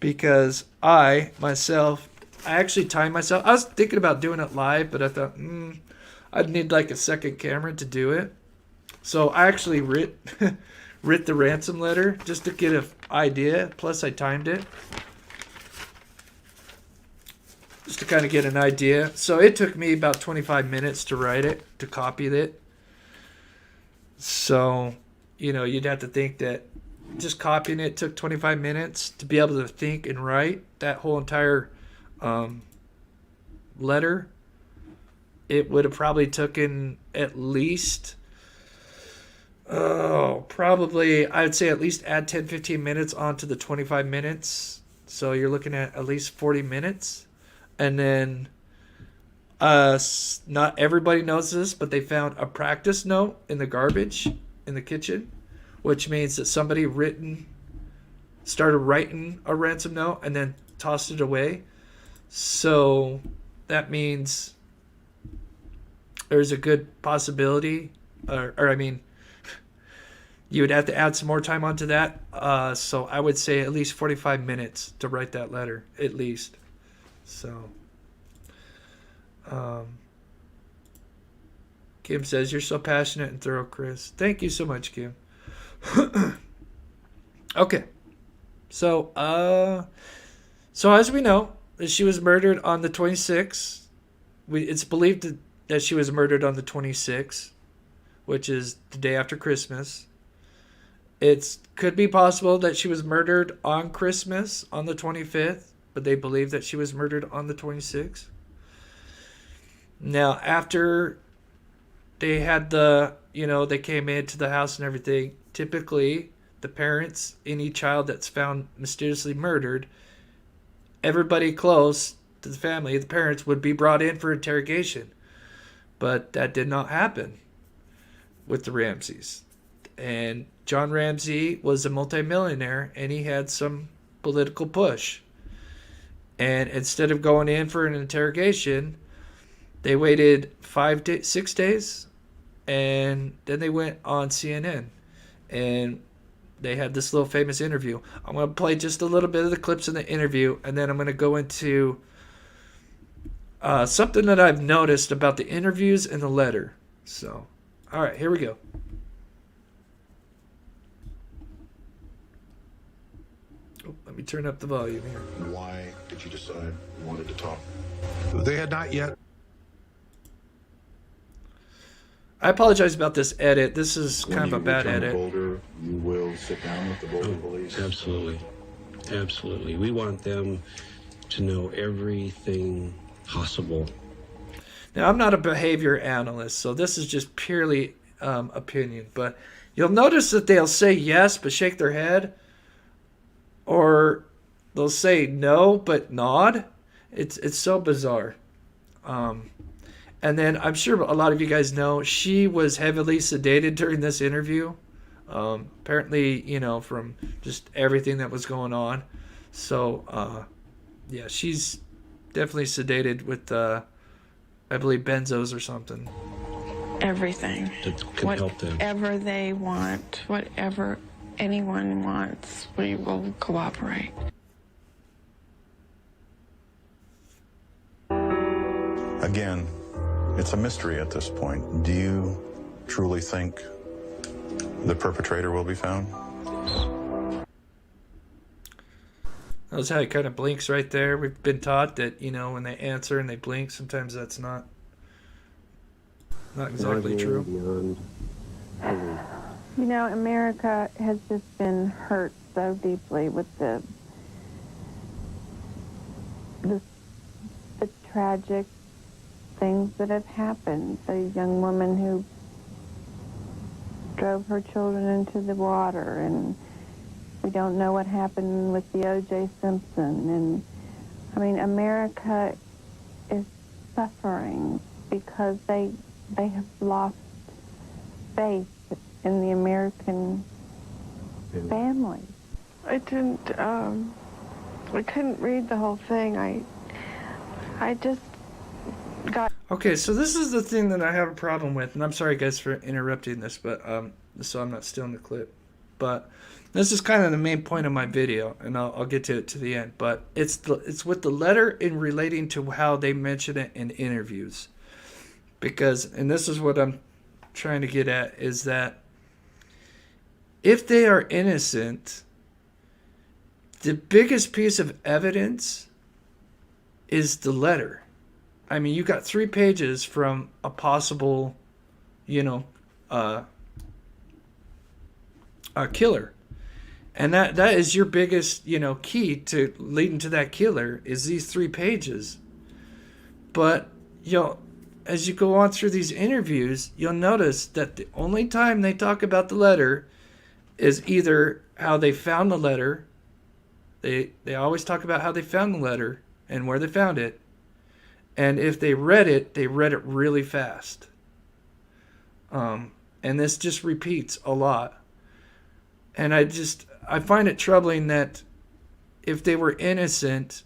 because I actually timed myself. I was thinking about doing it live, but I thought, I'd need like a second camera to do it. So I actually writ the ransom letter just to get an idea. Plus I timed it, just to kind of get an idea. So it took me about 25 minutes to write it, to copy it. So, you know, you'd have to think that just copying it took 25 minutes to be able to think and write that whole entire letter. It would have probably taken at least, probably, I would say at least add 10-15 minutes onto the 25 minutes. So you're looking at least 40 minutes. And then, not everybody knows this, but they found a practice note in the garbage in the kitchen, which means that somebody started writing a ransom note and then tossed it away. So that means there's a good possibility, you would have to add some more time onto that. So I would say at least 45 minutes to write that letter, at least. So, Kim says, "You're so passionate and thorough, Chris." Thank you so much, Kim. Okay. So as we know, she was murdered on the 26th. It's believed that she was murdered on the 26th, which is the day after Christmas. It could be possible that she was murdered on Christmas on the 25th, but they believe that she was murdered on the 26th. Now, after they had they came into the house and everything, typically the parents, any child that's found mysteriously murdered, everybody close to the family, the parents, would be brought in for interrogation. But that did not happen with the Ramseys. And John Ramsey was a multimillionaire, and he had some political push. And instead of going in for an interrogation, they waited 6 days, and then they went on CNN. And they had this little famous interview. I'm going to play just a little bit of the clips in the interview, and then I'm going to go into something that I've noticed about the interviews and the letter. So, all right, here we go. Oh, let me turn up the volume here. Why did you decide you wanted to talk? They had not yet. I apologize about this edit. This is When kind of a you bad return to edit. Boulder, you will sit down with the Boulder Police. Absolutely. Absolutely. We want them to know everything possible. Now, I'm not a behavior analyst, so this is just purely opinion. But you'll notice that they'll say yes, but shake their head. Or they'll say no, but nod. It's so bizarre. And then I'm sure a lot of you guys know she was heavily sedated during this interview. Apparently, from just everything that was going on. So, yeah, she's definitely sedated with, I believe, benzos or something. Everything. That could help them. Whatever they want, whatever anyone wants, we will cooperate. Again, it's a mystery at this point. Do you truly think the perpetrator will be found? Notice how it kind of blinks right there. We've been taught that, when they answer and they blink, sometimes that's not exactly true. America has just been hurt so deeply with the tragic things that have happened. The young woman who drove her children into the water, and we don't know what happened with the O.J. Simpson. And, America is suffering because they have lost faith in the American family. I couldn't read the whole thing. I just got... Okay, so this is the thing that I have a problem with, and I'm sorry guys for interrupting this, but so I'm not stealing the clip. But this is kind of the main point of my video, and I'll get to it to the end. But it's with the letter in relating to how they mention it in interviews, because, and this is what I'm trying to get at, is that if they are innocent, the biggest piece of evidence is the letter. You got 3 pages from a possible, a killer. And that is your biggest, key to leading to that killer is these 3 pages. But, as you go on through these interviews, you'll notice that the only time they talk about the letter is either how they found the letter. They always talk about how they found the letter and where they found it. And if they read it really fast. And this just repeats a lot. And I find it troubling that if they were innocent,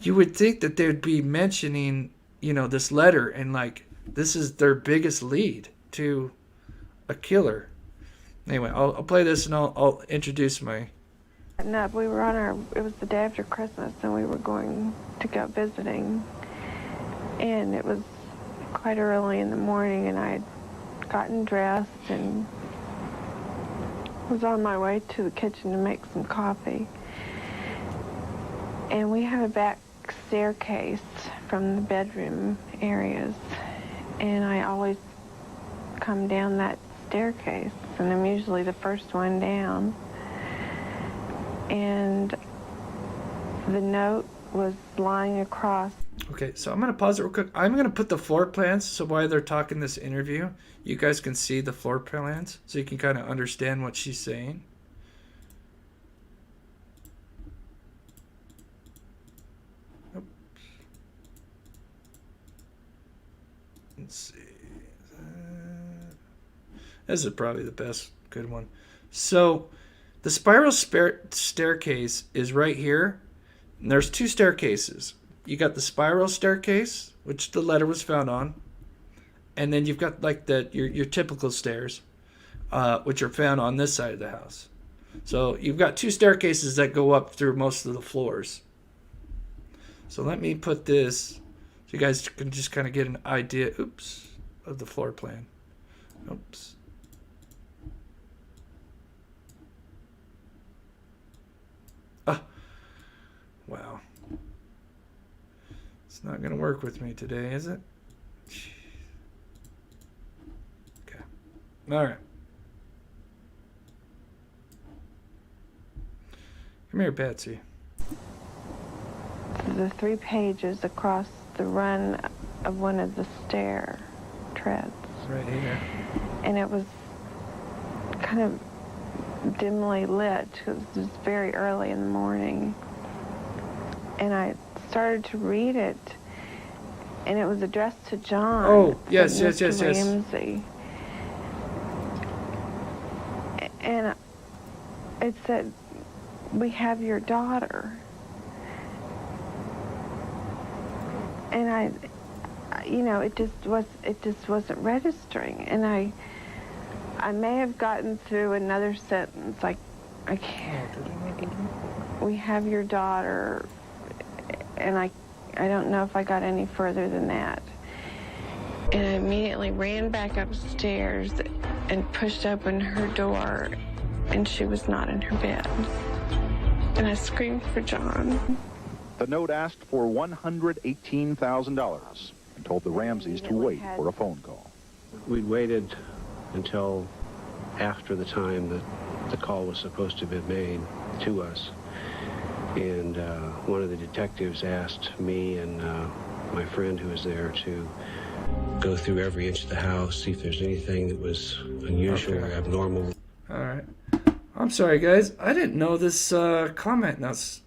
you would think that they would be mentioning, this letter and this is their biggest lead to a killer. Anyway, I'll play this and I'll introduce my... No, we were it was the day after Christmas, and we were going to go visiting. And it was quite early in the morning, and I had gotten dressed and was on my way to the kitchen to make some coffee. And we have a back staircase from the bedroom areas, and I always come down that staircase, and I'm usually the first one down. And the note was lying across. Okay, so I'm going to pause it real quick. I'm going to put the floor plans, so while they're talking this interview, you guys can see the floor plans, so you can kind of understand what she's saying. Let's see. This is probably the best good one. So the spiral staircase is right here. And there's two staircases. You got the spiral staircase, which the letter was found on, and then you've got like your typical stairs, which are found on this side of the house. So you've got two staircases that go up through most of the floors. So let me put this so you guys can just kind of get an idea, of the floor plan. Oops. Wow. It's not going to work with me today, is it? Jeez. Okay. All right. Come here, Patsy. The 3 pages across the run of one of the stair treads. Right here. And it was kind of dimly lit. It was very early in the morning. And I started to read it, and it was addressed to John. Oh, yes, yes, Mr. yes, yes. Ramsey. And it said, "We have your daughter." And it just wasn't registering. And I may have gotten through another sentence, like, I can't. We have your daughter. And I don't know if I got any further than that. And I immediately ran back upstairs and pushed open her door, and she was not in her bed. And I screamed for John. The note asked for $118,000 and told the Ramseys to wait for a phone call. We'd waited until after the time that the call was supposed to have been made to us. And one of the detectives asked me and my friend who was there to go through every inch of the house, see if there's anything that was unusual or abnormal. All right. I'm sorry, guys. I didn't know this comment. Now, it's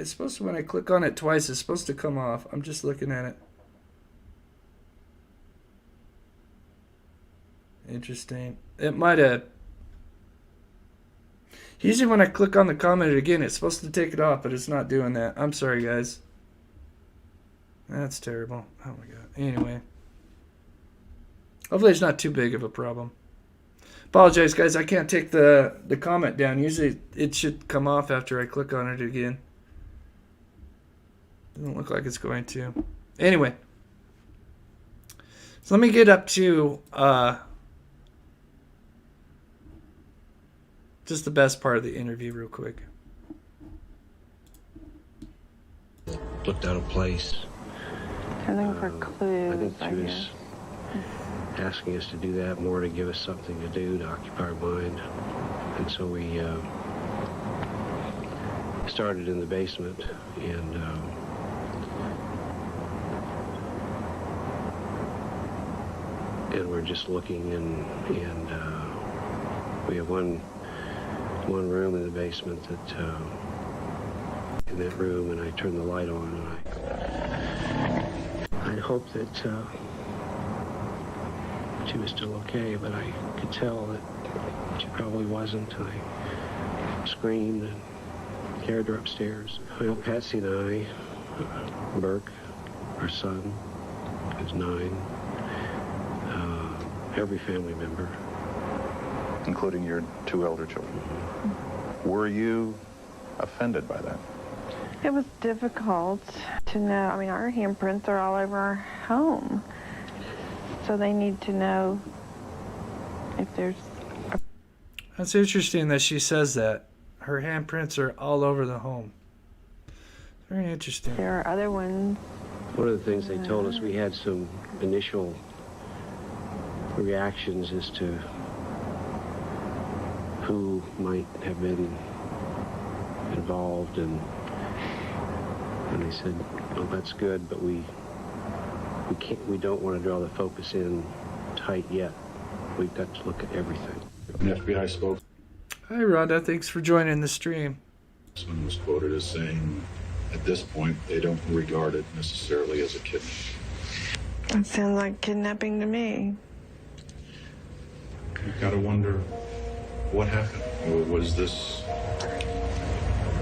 supposed to, when I click on it twice, it's supposed to come off. I'm just looking at it. Interesting. It might have... Usually when I click on the comment again, it's supposed to take it off, but it's not doing that. I'm sorry, guys. That's terrible. Oh, my God. Anyway. Hopefully it's not too big of a problem. Apologize, guys. I can't take the comment down. Usually it should come off after I click on it again. Doesn't look like it's going to. Anyway. So let me get up to... just the best part of the interview real quick. Looked out of place. Something for clues, I think she was asking us to do that more to give us something to do to occupy our mind. And so we started in the basement, and we're just looking, and we have one room in the basement that in that room, and I turned the light on, and I hoped that she was still okay, but I could tell that she probably wasn't. I screamed and carried her upstairs. Well, Patsy and I, Burke, our son, who's 9, every family member, including your 2 elder children. Were you offended by that? It was difficult to know. I mean, our handprints are all over our home. So they need to know if there's... That's interesting that she says that. Her handprints are all over the home. Very interesting. There are other ones. One of the things they told us, we had some initial reactions as to who might have been involved, and they said, "Oh, that's good, but we don't want to draw the focus in tight yet. We've got to look at everything." An FBI spokesman Hi, Rhonda. Thanks for joining the stream. was quoted as saying, at this point, they don't regard it necessarily as a kidnapping. That sounds like kidnapping to me. You've got to wonder what happened. Was this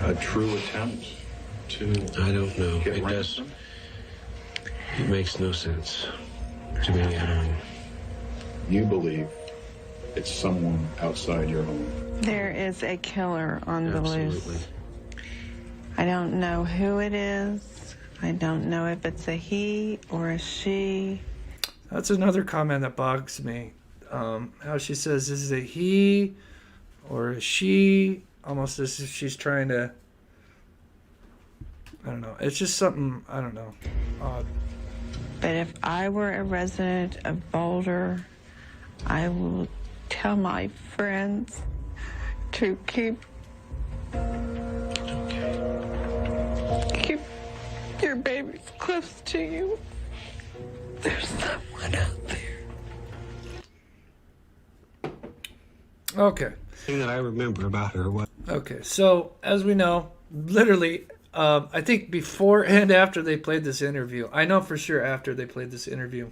a true attempt to I don't know. get It ransom? It makes no sense to me at all. You believe it's someone outside your home. There is a killer on the Absolutely. loose. I don't know who it is. I don't know if it's a he or a she. That's another comment that bogs me. How she says, is it a he or a she? Almost as if she's trying to... I don't know. It's just something, I don't know, odd. But if I were a resident of Boulder, I will tell my friends to keep your babies close to you. There's someone out there. Okay. thing that I remember about her was... Okay, so as we know, literally, I think before and after they played this interview, I know for sure after they played this interview,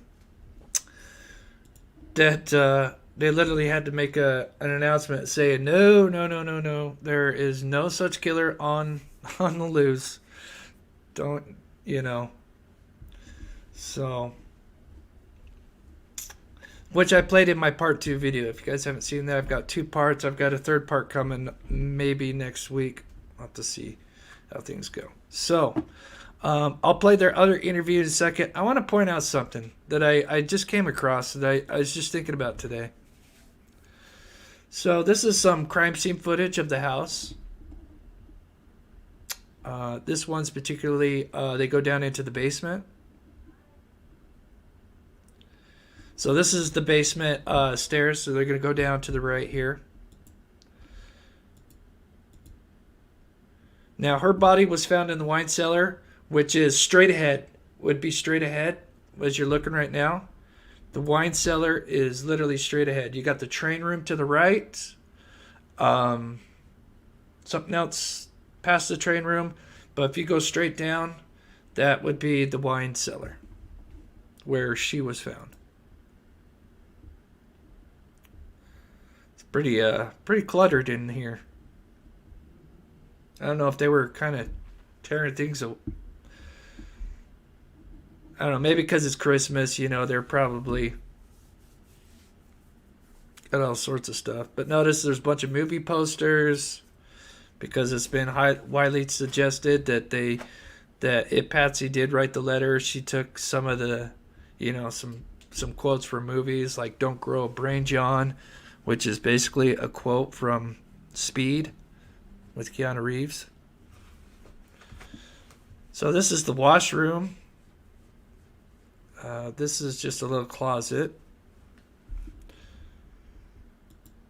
that they literally had to make an announcement saying, no, there is no such killer on the loose. Don't, so... Which I played in my part 2 video. If you guys haven't seen that, I've got 2 parts. I've got a 3rd part coming maybe next week. I'll have to see how things go. So, I'll play their other interview in a second. I want to point out something that I just came across that I was just thinking about today. So, this is some crime scene footage of the house. This one's particularly, they go down into the basement. So this is the basement stairs, so they're going to go down to the right here. Now, her body was found in the wine cellar, which is straight ahead, would be straight ahead as you're looking right now. The wine cellar is literally straight ahead. You got the train room to the right. Something else past the train room. But if you go straight down, that would be the wine cellar where she was found. Pretty cluttered in here. I don't know if they were kind of tearing things up. I don't know, maybe because it's Christmas, they're probably got all sorts of stuff. But notice there's a bunch of movie posters because it's been widely suggested that if Patsy did write the letter, she took some of the, some quotes from movies like "Don't Grow a Brain, John," which is basically a quote from Speed with Keanu Reeves. So this is the washroom. This is just a little closet.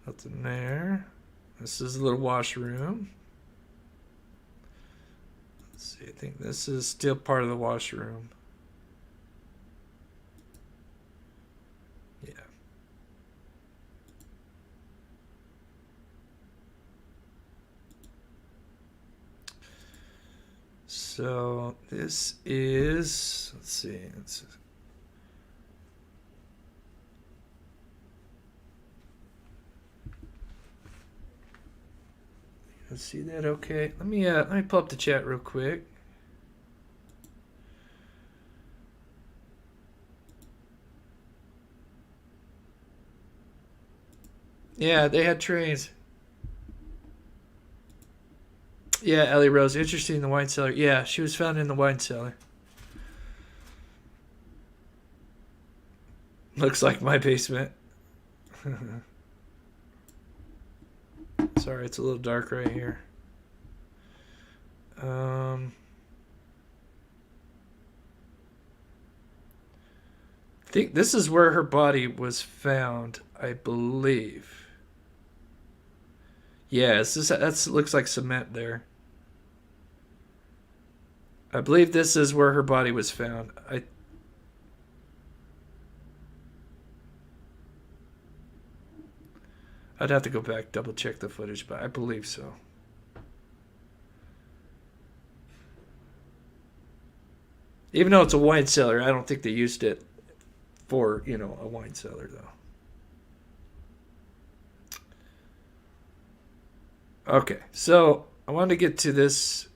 Nothing there. This is a little washroom. Let's see, I think this is still part of the washroom. Yeah. So this is, let's see, you see that okay? Let me pull up the chat real quick. Yeah, they had trains. Yeah, Ellie Rose. Interesting, the wine cellar. Yeah, she was found in the wine cellar. Looks like my basement. Sorry, it's a little dark right here. think this is where her body was found, I believe. Yes, that looks like cement there. I believe this is where her body was found. I'd have to go back, double check the footage, but I believe so. Even though it's a wine cellar, I don't think they used it for, you know, a wine cellar, though. Okay, so I wanted to get to this.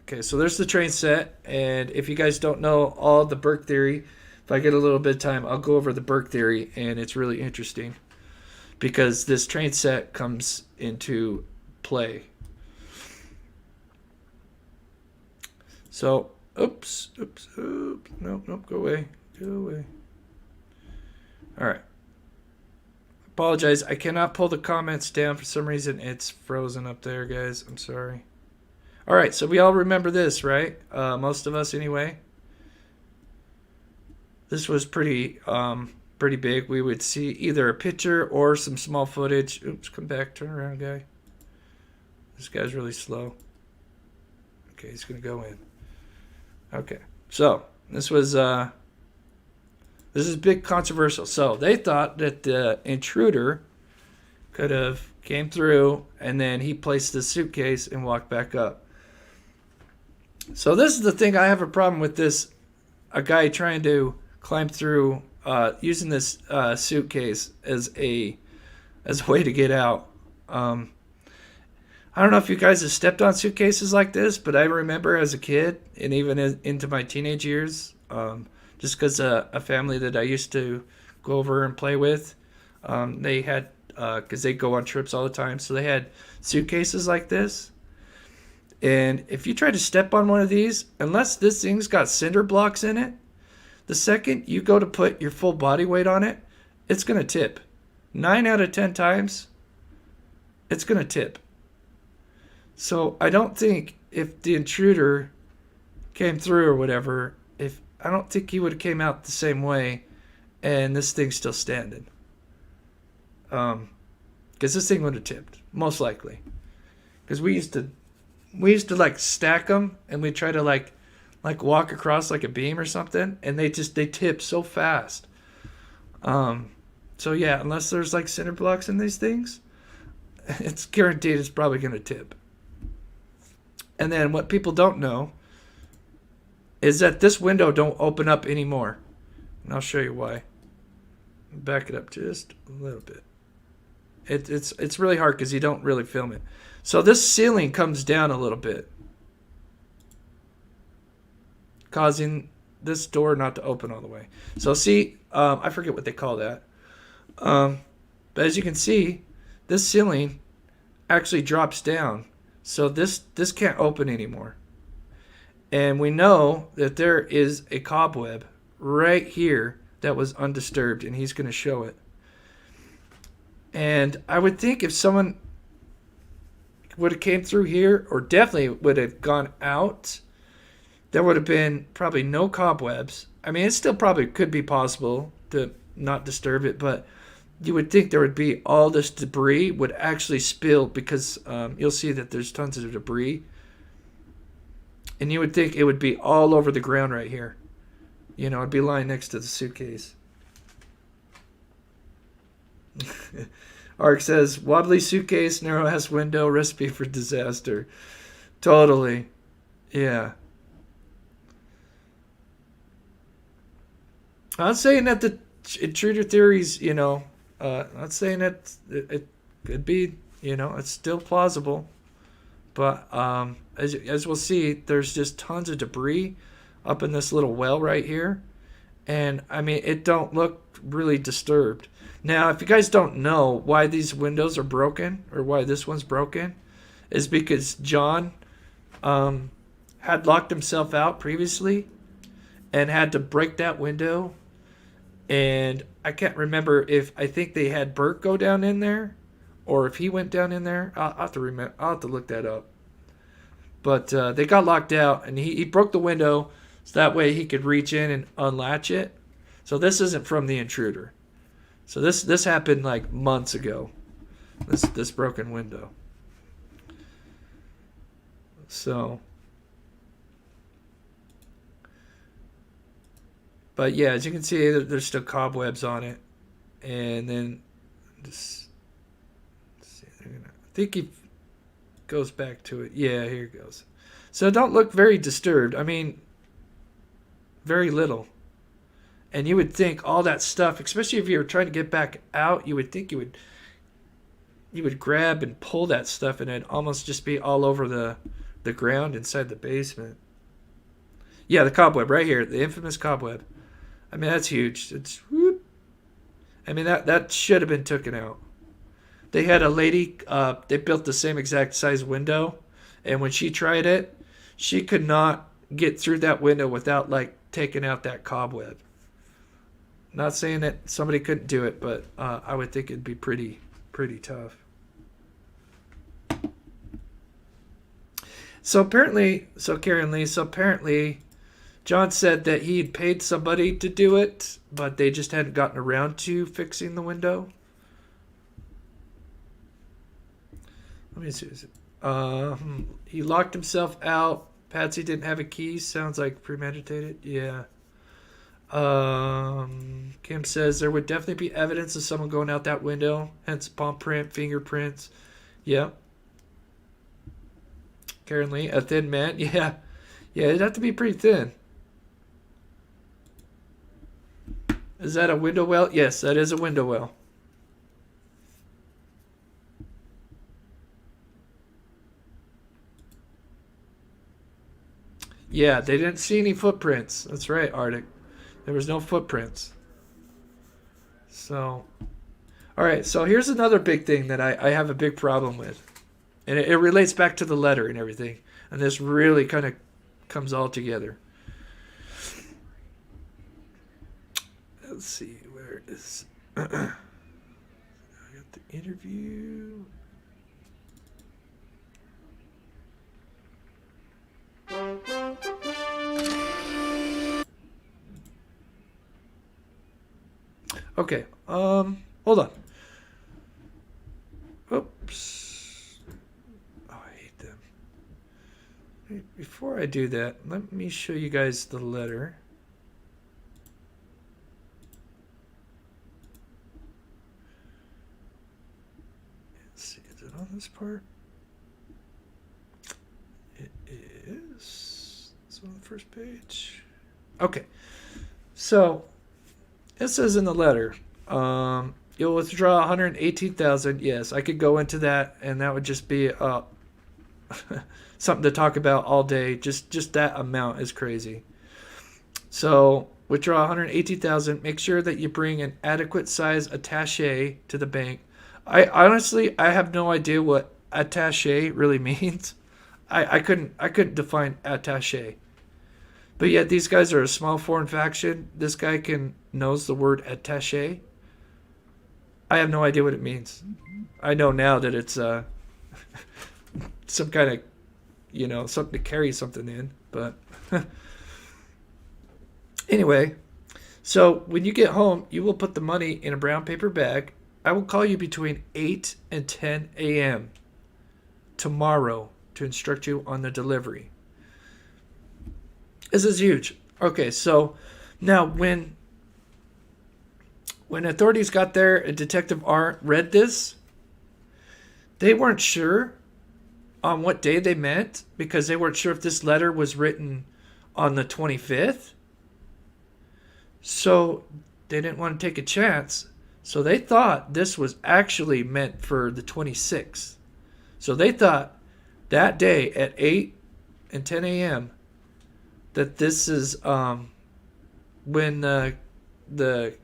Okay, so there's the train set, and if you guys don't know all the Burke theory, if I get a little bit of time, I'll go over the Burke theory, and it's really interesting because this train set comes into play. So, oops, nope, go away. All right. Apologize, I cannot pull the comments down for some reason. It's frozen up there, guys. I'm sorry. All right, so we all remember this, right? Most of us, anyway. This was pretty big. We would see either a picture or some small footage. Oops, come back, turn around, guy. This guy's really slow. Okay, he's gonna go in. Okay, so this is big controversial. So they thought that the intruder could have came through and then he placed the suitcase and walked back up. So this is the thing I have a problem with this. A guy trying to climb through using this suitcase as a way to get out. I don't know if you guys have stepped on suitcases like this, but I remember as a kid and even into my teenage years, just because a family that I used to go over and play with, they had, because they go on trips all the time, so they had suitcases like this. And if you try to step on one of these, unless this thing's got cinder blocks in it, the second you go to put your full body weight on it, it's going to tip. 9 out of 10 times, it's going to tip. So I don't think if the intruder came through or whatever, I don't think he would have came out the same way and this thing's still standing. Because this thing would have tipped, most likely. Because we used to like stack them and we try to like walk across like a beam or something, and they tip so fast. So yeah, unless there's like cinder blocks in these things, it's guaranteed it's probably going to tip. And then what people don't know is that this window don't open up anymore. And I'll show you why. Back it up just a little bit. It's really hard because you don't really film it. So this ceiling comes down a little bit, causing this door not to open all the way. So see, I forget what they call that. But as you can see, this ceiling actually drops down. So this can't open anymore. And we know that there is a cobweb right here that was undisturbed, and he's going to show it. And I would think if someone would have came through here, or definitely would have gone out, there would have been probably no cobwebs. I mean, it still probably could be possible to not disturb it, but you would think there would be all this debris would actually spill, because you'll see that there's tons of debris. And you would think it would be all over the ground right here. You know, it'd be lying next to the suitcase. Ark says, wobbly suitcase, narrow-ass window, recipe for disaster. Totally. Yeah. I'm not saying that the intruder theories, you know, not saying that it could be, you know, it's still plausible. But as we'll see, there's just tons of debris up in this little well right here. And, I mean, it don't look really disturbed. Now, if you guys don't know why these windows are broken, or why this one's broken, is because John had locked himself out previously and had to break that window. And I can't remember if, I think they had Burke go down in there, or if he went down in there. I'll have to look that up. But they got locked out, and he broke the window so that way he could reach in and unlatch it. So this isn't from the Intruder. So this happened like months ago. This broken window. So, but yeah, as you can see, there's still cobwebs on it, and then just see, I think he goes back to it. Yeah, here it goes. So it don't look very disturbed. I mean, very little. And you would think all that stuff, especially if you were trying to get back out, you would think you would grab and pull that stuff, and it'd almost just be all over the ground inside the basement. Yeah, the cobweb right here, the infamous cobweb. I mean, that's huge. It's whoop. I mean, that should have been taken out. They had a lady, they built the same exact size window, and when she tried it, she could not get through that window without like taking out that cobweb. Not saying that somebody couldn't do it, but I would think it'd be pretty tough. So apparently, John said that he had paid somebody to do it, but they just hadn't gotten around to fixing the window. Let me see. He locked himself out. Patsy didn't have a key. Sounds like premeditated. Yeah. Kim says there would definitely be evidence of someone going out that window. Hence palm print, fingerprints. Yep. Karen Lee, a thin man. Yeah. Yeah, it'd have to be pretty thin. Is that a window well? Yes, that is a window well. Yeah, they didn't see any footprints. That's right, Arctic. There was no footprints. So, all right. So here's another big thing that I have a big problem with. And it relates back to the letter and everything. And this really kind of comes all together. Let's see. Where is... I got the interview... Okay, hold on. Oops. Oh, I hate them. Before I do that, let me show you guys the letter. Let's see, is it on this part? It is. It's on the first page. Okay, so it says in the letter, you'll withdraw $118,000. Yes, I could go into that, and that would just be something to talk about all day. Just that amount is crazy. So withdraw $118,000. Make sure that you bring an adequate size attaché to the bank. I honestly have no idea what attaché really means. I couldn't define attaché. But yet these guys are a small foreign faction. This guy knows the word attaché. I have no idea what it means. I know now that it's some kind of, something to carry something in. But anyway, so when you get home, you will put the money in a brown paper bag. I will call you between 8 and 10 a.m. tomorrow to instruct you on the delivery. This is huge. Okay, so now when authorities got there and Detective R read this, they weren't sure on what day they meant because they weren't sure if this letter was written on the 25th. So they didn't want to take a chance. So they thought this was actually meant for the 26th. So they thought that day at 8 and 10 a.m. that this is when the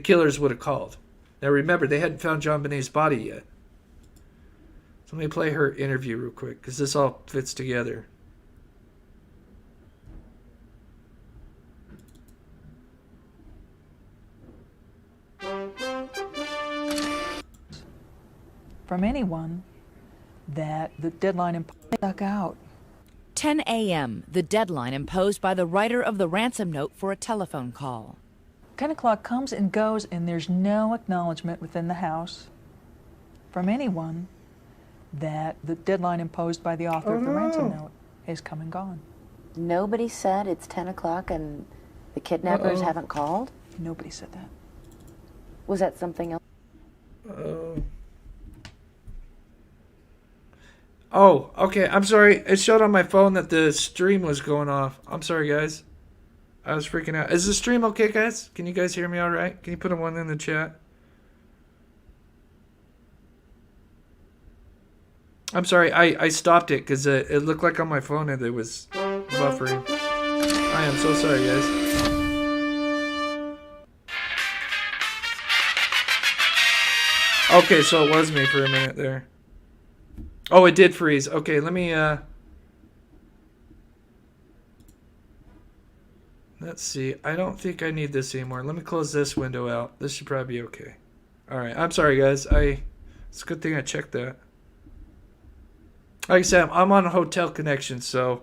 killers would have called. Now remember, they hadn't found JonBenet's body yet. So let me play her interview real quick because this all fits together. From anyone that the deadline stuck out. 10 a.m., the deadline imposed by the writer of the ransom note for a telephone call. 10 o'clock comes and goes, and there's no acknowledgement within the house from anyone that the deadline imposed by the author of the ransom note is come and gone. Nobody said it's 10 o'clock and the kidnappers haven't called? Nobody said that. Was that something else? Oh, okay. I'm sorry. It showed on my phone that the stream was going off. I'm sorry, guys. I was freaking out. Is the stream okay, guys? Can you guys hear me all right? Can you put a 1 in the chat? I'm sorry. I stopped it because it looked like on my phone that it was buffering. I am so sorry, guys. Okay, so it was me for a minute there. Oh, it did freeze. Okay, let me, let's see. I don't think I need this anymore. Let me close this window out. This should probably be okay. Alright, I'm sorry, guys. It's a good thing I checked that. Like I said, I'm on a hotel connection, so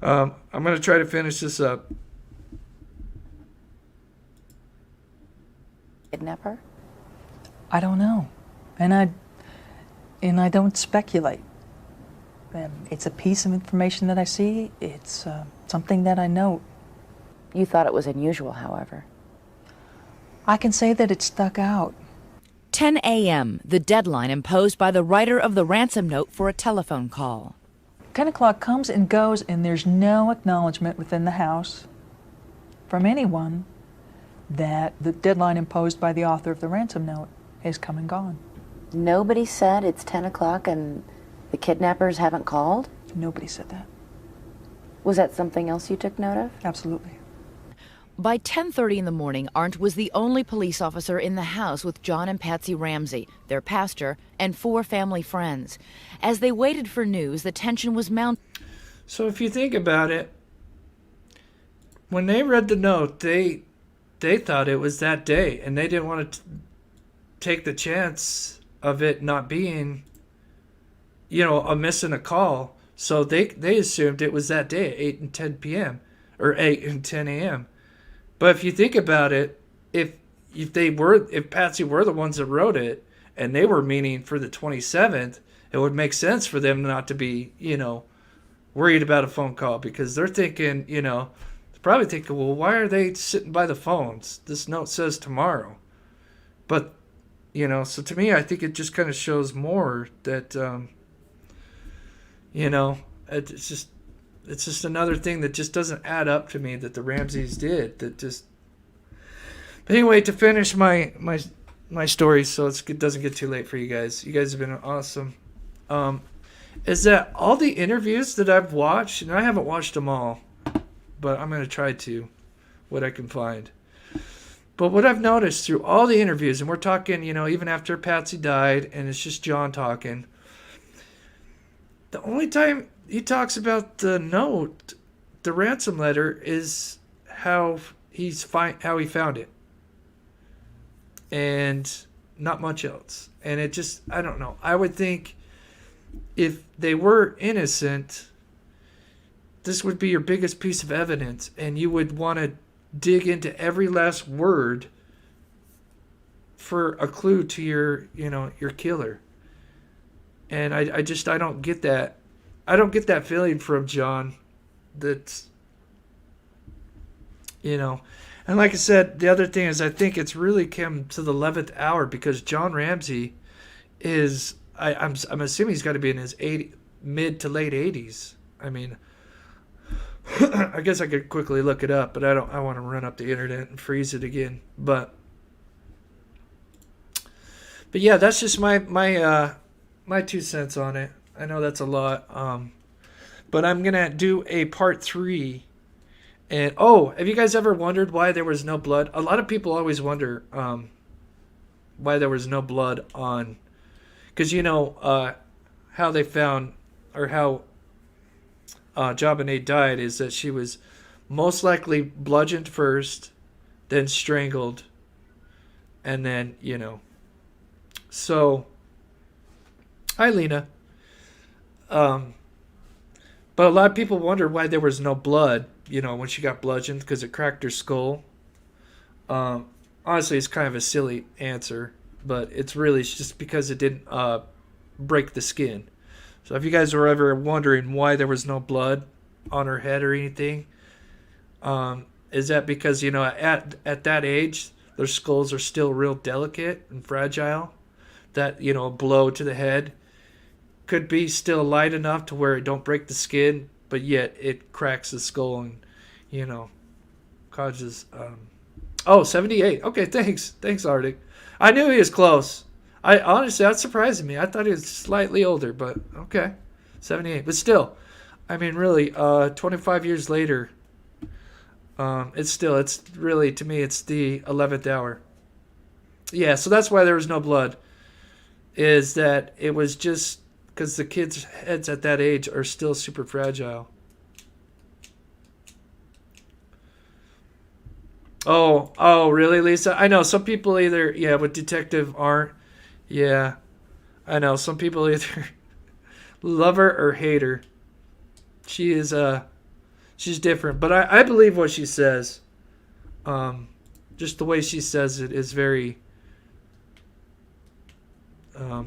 I'm going to try to finish this up. Kidnapper? I don't know. And I don't speculate. It's a piece of information that I see. It's something that I note. You thought it was unusual, however. I can say that it stuck out. 10 a.m., the deadline imposed by the writer of the ransom note for a telephone call. 10 o'clock comes and goes, and there's no acknowledgement within the house from anyone that the deadline imposed by the author of the ransom note is come and gone. Nobody said it's 10 o'clock and the kidnappers haven't called? Nobody said that. Was that something else you took note of? Absolutely. By 10:30 in the morning, Arndt was the only police officer in the house with John and Patsy Ramsey, their pastor, and 4 family friends. As they waited for news, the tension was mounting. So if you think about it, when they read the note, they thought it was that day, and they didn't want to take the chance of it not being, a missing a call. So they assumed it was that day at 8 and 10 p.m. or 8 and 10 a.m. But if you think about it, if Patsy were the ones that wrote it and they were meaning for the 27th, it would make sense for them not to be, worried about a phone call, because they're thinking, they're probably thinking, well, why are they sitting by the phones? This note says tomorrow. But, so to me, I think it just kind of shows more that, it's just another thing that just doesn't add up to me that the Ramseys did. But anyway, to finish my story, so it doesn't get too late for you guys. You guys have been awesome. Is that all the interviews that I've watched, and I haven't watched them all, but I'm going to try to, what I can find. But what I've noticed through all the interviews, and we're talking, even after Patsy died, and it's just John talking, the only time he talks about the note, the ransom letter, is how he found it, and not much else. And it just, I don't know. I would think if they were innocent, this would be your biggest piece of evidence, and you would want to dig into every last word for a clue to your killer. And I don't get that. I don't get that feeling from John. That's, and like I said, the other thing is I think it's really come to the 11th hour, because John Ramsey is, I'm assuming he's got to be in his mid to late 80s. I mean, I guess I could quickly look it up, but I want to run up the internet and freeze it again. But yeah, that's just my 2 cents on it. I know that's a lot, but I'm gonna do a part 3. And have you guys ever wondered why there was no blood? A lot of people always wonder why there was no blood on, because how they found, or how JonBenét died, is that she was most likely bludgeoned first, then strangled, and then So, hi Lena. But a lot of people wonder why there was no blood, when she got bludgeoned, because it cracked her skull. Honestly, it's kind of a silly answer, but it's really just because it didn't break the skin. So if you guys were ever wondering why there was no blood on her head or anything, is that because, at that age, their skulls are still real delicate and fragile, that, a blow to the head could be still light enough to where it don't break the skin, but yet it cracks the skull and, causes... 78. Okay, thanks. Thanks, Arctic. I knew he was close. Honestly, that's surprising me. I thought he was slightly older, but okay. 78. But still, really, 25 years later, it's really, to me, it's the 11th hour. Yeah, so that's why there was no blood, is that it was just because the kids' heads at that age are still super fragile. Oh, really, Lisa? I know some people either, with detective aren't. Yeah, I know some people either love her or hate her. She is, she's different, but I believe what she says. Just the way she says it is very, I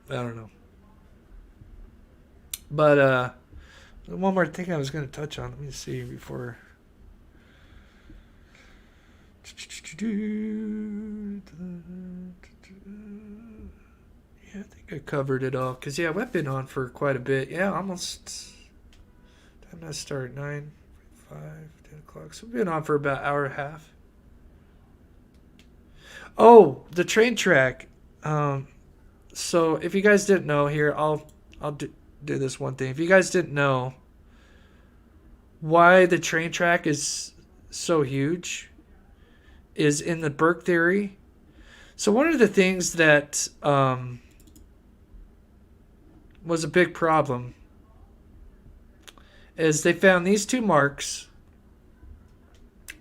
don't know. But, one more thing I was going to touch on. Let me see before. Yeah, I think I covered it all. Because, we've been on for quite a bit. Yeah, almost. Time to start 9, 5, 10 o'clock. So we've been on for about an hour and a half. Oh, the train track. So if you guys didn't know here, I'll do this one thing. If you guys didn't know why the train track is so huge, is in the Burke theory. So one of the things that was a big problem is they found these two marks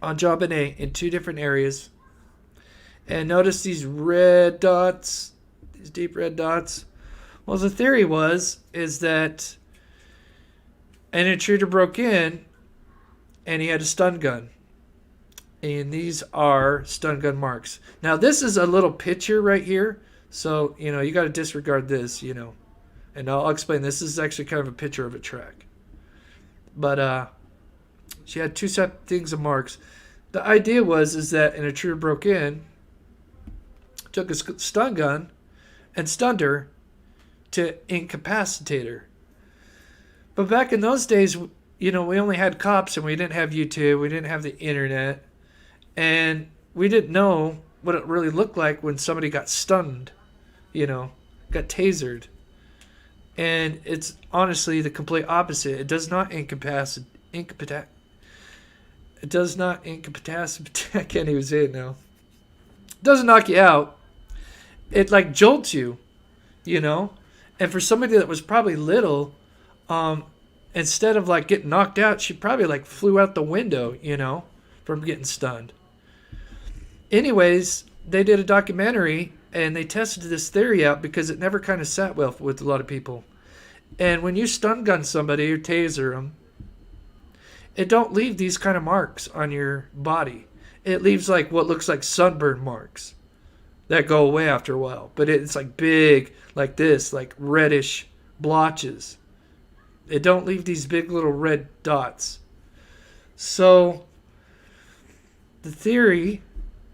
on JonBenét in two different areas. And notice these red dots, these deep red dots. Well, the theory is that an intruder broke in and he had a stun gun. And these are stun gun marks. Now, this is a little picture right here. So, you got to disregard this, And I'll explain. This is actually kind of a picture of a track. But she had two separate things of marks. The idea is that an intruder broke in, took a stun gun, and stunned her to incapacitate her. But back in those days, we only had cops and we didn't have YouTube. We didn't have the internet. And we didn't know what it really looked like when somebody got stunned, got tasered. And it's honestly the complete opposite. It does not incapacitate. It does not incapacitate. I can't even say it now. It doesn't knock you out. It jolts you, And for somebody that was probably little, instead of getting knocked out, she probably flew out the window, from getting stunned. Anyways, they did a documentary and they tested this theory out because it never kind of sat well with a lot of people. And when you stun gun somebody or taser them, it don't leave these kind of marks on your body. It leaves what looks like sunburn marks that go away after a while. But it's big, like this, reddish blotches. It don't leave these big little red dots. So the theory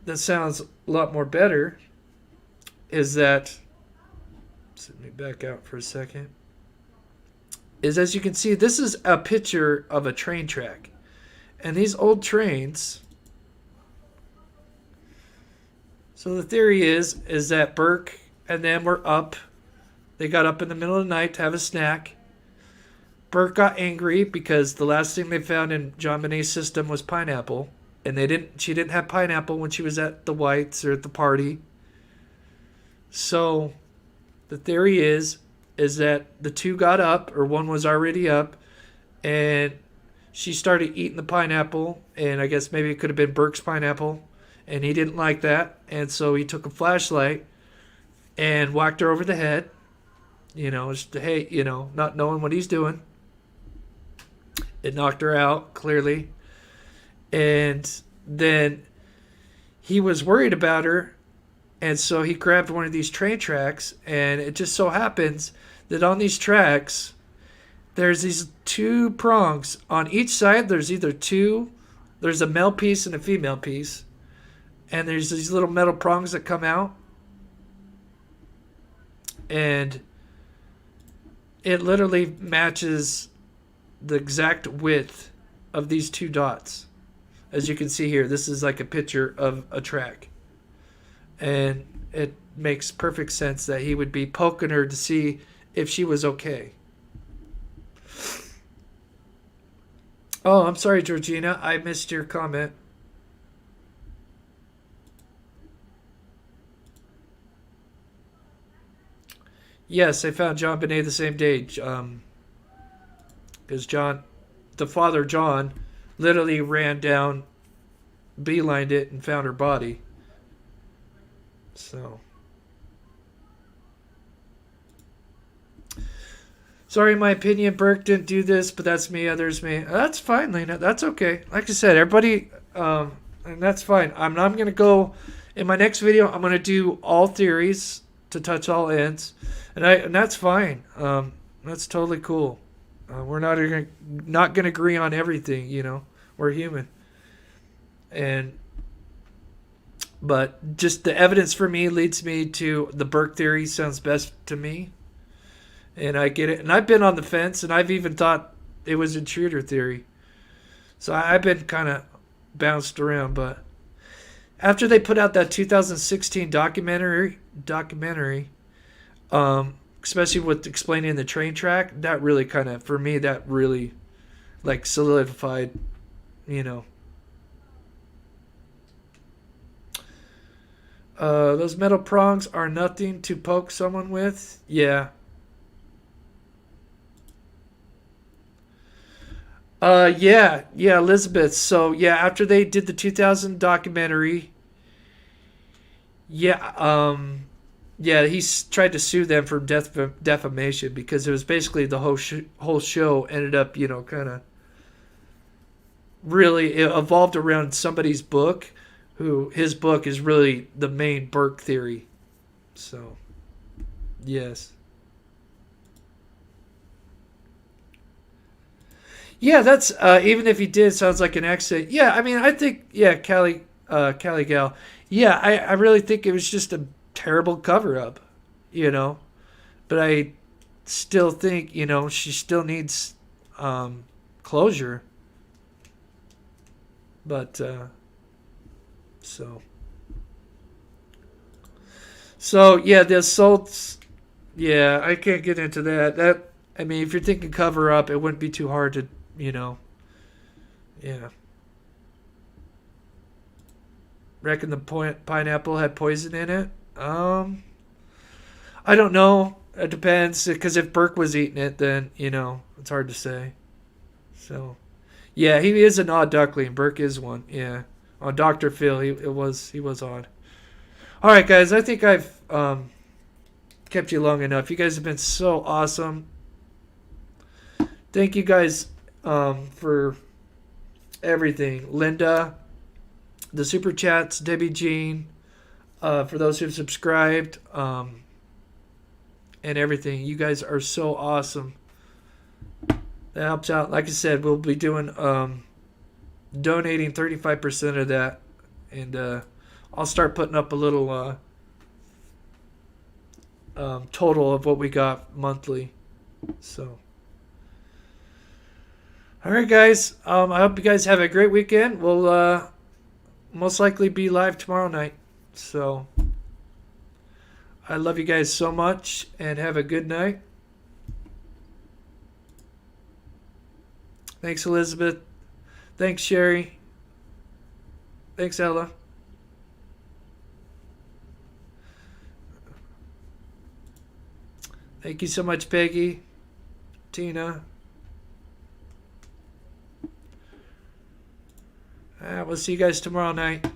that sounds a lot more better is that, let me back out for a second, is as you can see, this is a picture of a train track. And these old trains, so the theory is that Burke and them were up. They got up in the middle of the night to have a snack. Burke got angry because the last thing they found in JonBenét's system was pineapple. And she didn't have pineapple when she was at the Whites or at the party. So the theory is that the two got up, or one was already up, and she started eating the pineapple, and I guess maybe it could have been Burke's pineapple, and he didn't like that, and so he took a flashlight and whacked her over the head, just not knowing what he's doing. It knocked her out, clearly. And then he was worried about her, and so he grabbed one of these train tracks, and it just so happens that on these tracks, there's these 2 prongs. On each side, there's there's a male piece and a female piece, and there's these little metal prongs that come out, and it literally matches the exact width of these 2 dots. As you can see here, this is like a picture of a track. And it makes perfect sense that he would be poking her to see if she was okay. Oh, I'm sorry, Georgina. I missed your comment. Yes, I found JonBenét the same day. Because the father, John, literally ran down, beelined it, and found her body. So. Sorry, my opinion, Burke didn't do this, but that's me, others me. That's fine, Lena. That's okay. Like I said, everybody, and that's fine. I'm going to go, in my next video, I'm going to do all theories to touch all ends. And that's fine. That's totally cool. We're not going to agree on everything, you know. We're human. But just the evidence for me leads me to the Burke theory sounds best to me. And I get it. And I've been on the fence, and I've even thought it was Intruder theory. So I've been kind of bounced around. But after they put out that 2016 documentary, especially with explaining the train track, that really kind of, for me, that really like solidified, you know. Those metal prongs are nothing to poke someone with. Yeah. Yeah, Elizabeth. So yeah, after they did the 2000 documentary, yeah, he tried to sue them for defamation because it was basically the whole show ended up, you know, kind of really it evolved around somebody's book, his book is really the main Burke theory. So, yes. Yeah, that's even if he did, sounds like an accident. Yeah, I mean, I think, yeah, Callie Gal. Yeah, I really think it was just a terrible cover-up, you know. But I still think, you know, she still needs closure. But, so yeah, the assaults, yeah, I can't get into that. I mean, if you're thinking cover-up, it wouldn't be too hard to, you know, yeah. Reckon the pineapple had poison in it? I don't know. It depends, because if Burke was eating it, then, you know, it's hard to say. So, yeah, he is an odd duckling. Burke is one, yeah. On Dr. Phil, he was odd. All right, guys, I think I've kept you long enough. You guys have been so awesome. Thank you guys for everything. Linda, the super chats, Debbie Jean, for those who've subscribed, and everything. You guys are so awesome. That helps out. Like I said, we'll be doing donating 35% of that, and I'll start putting up a little total of what we got monthly. So, all right, guys. I hope you guys have a great weekend. We'll most likely be live tomorrow night. So, I love you guys so much, and have a good night. Thanks, Elizabeth. Thanks, Sherry. Thanks, Ella. Thank you so much, Peggy. Tina. We'll see you guys tomorrow night.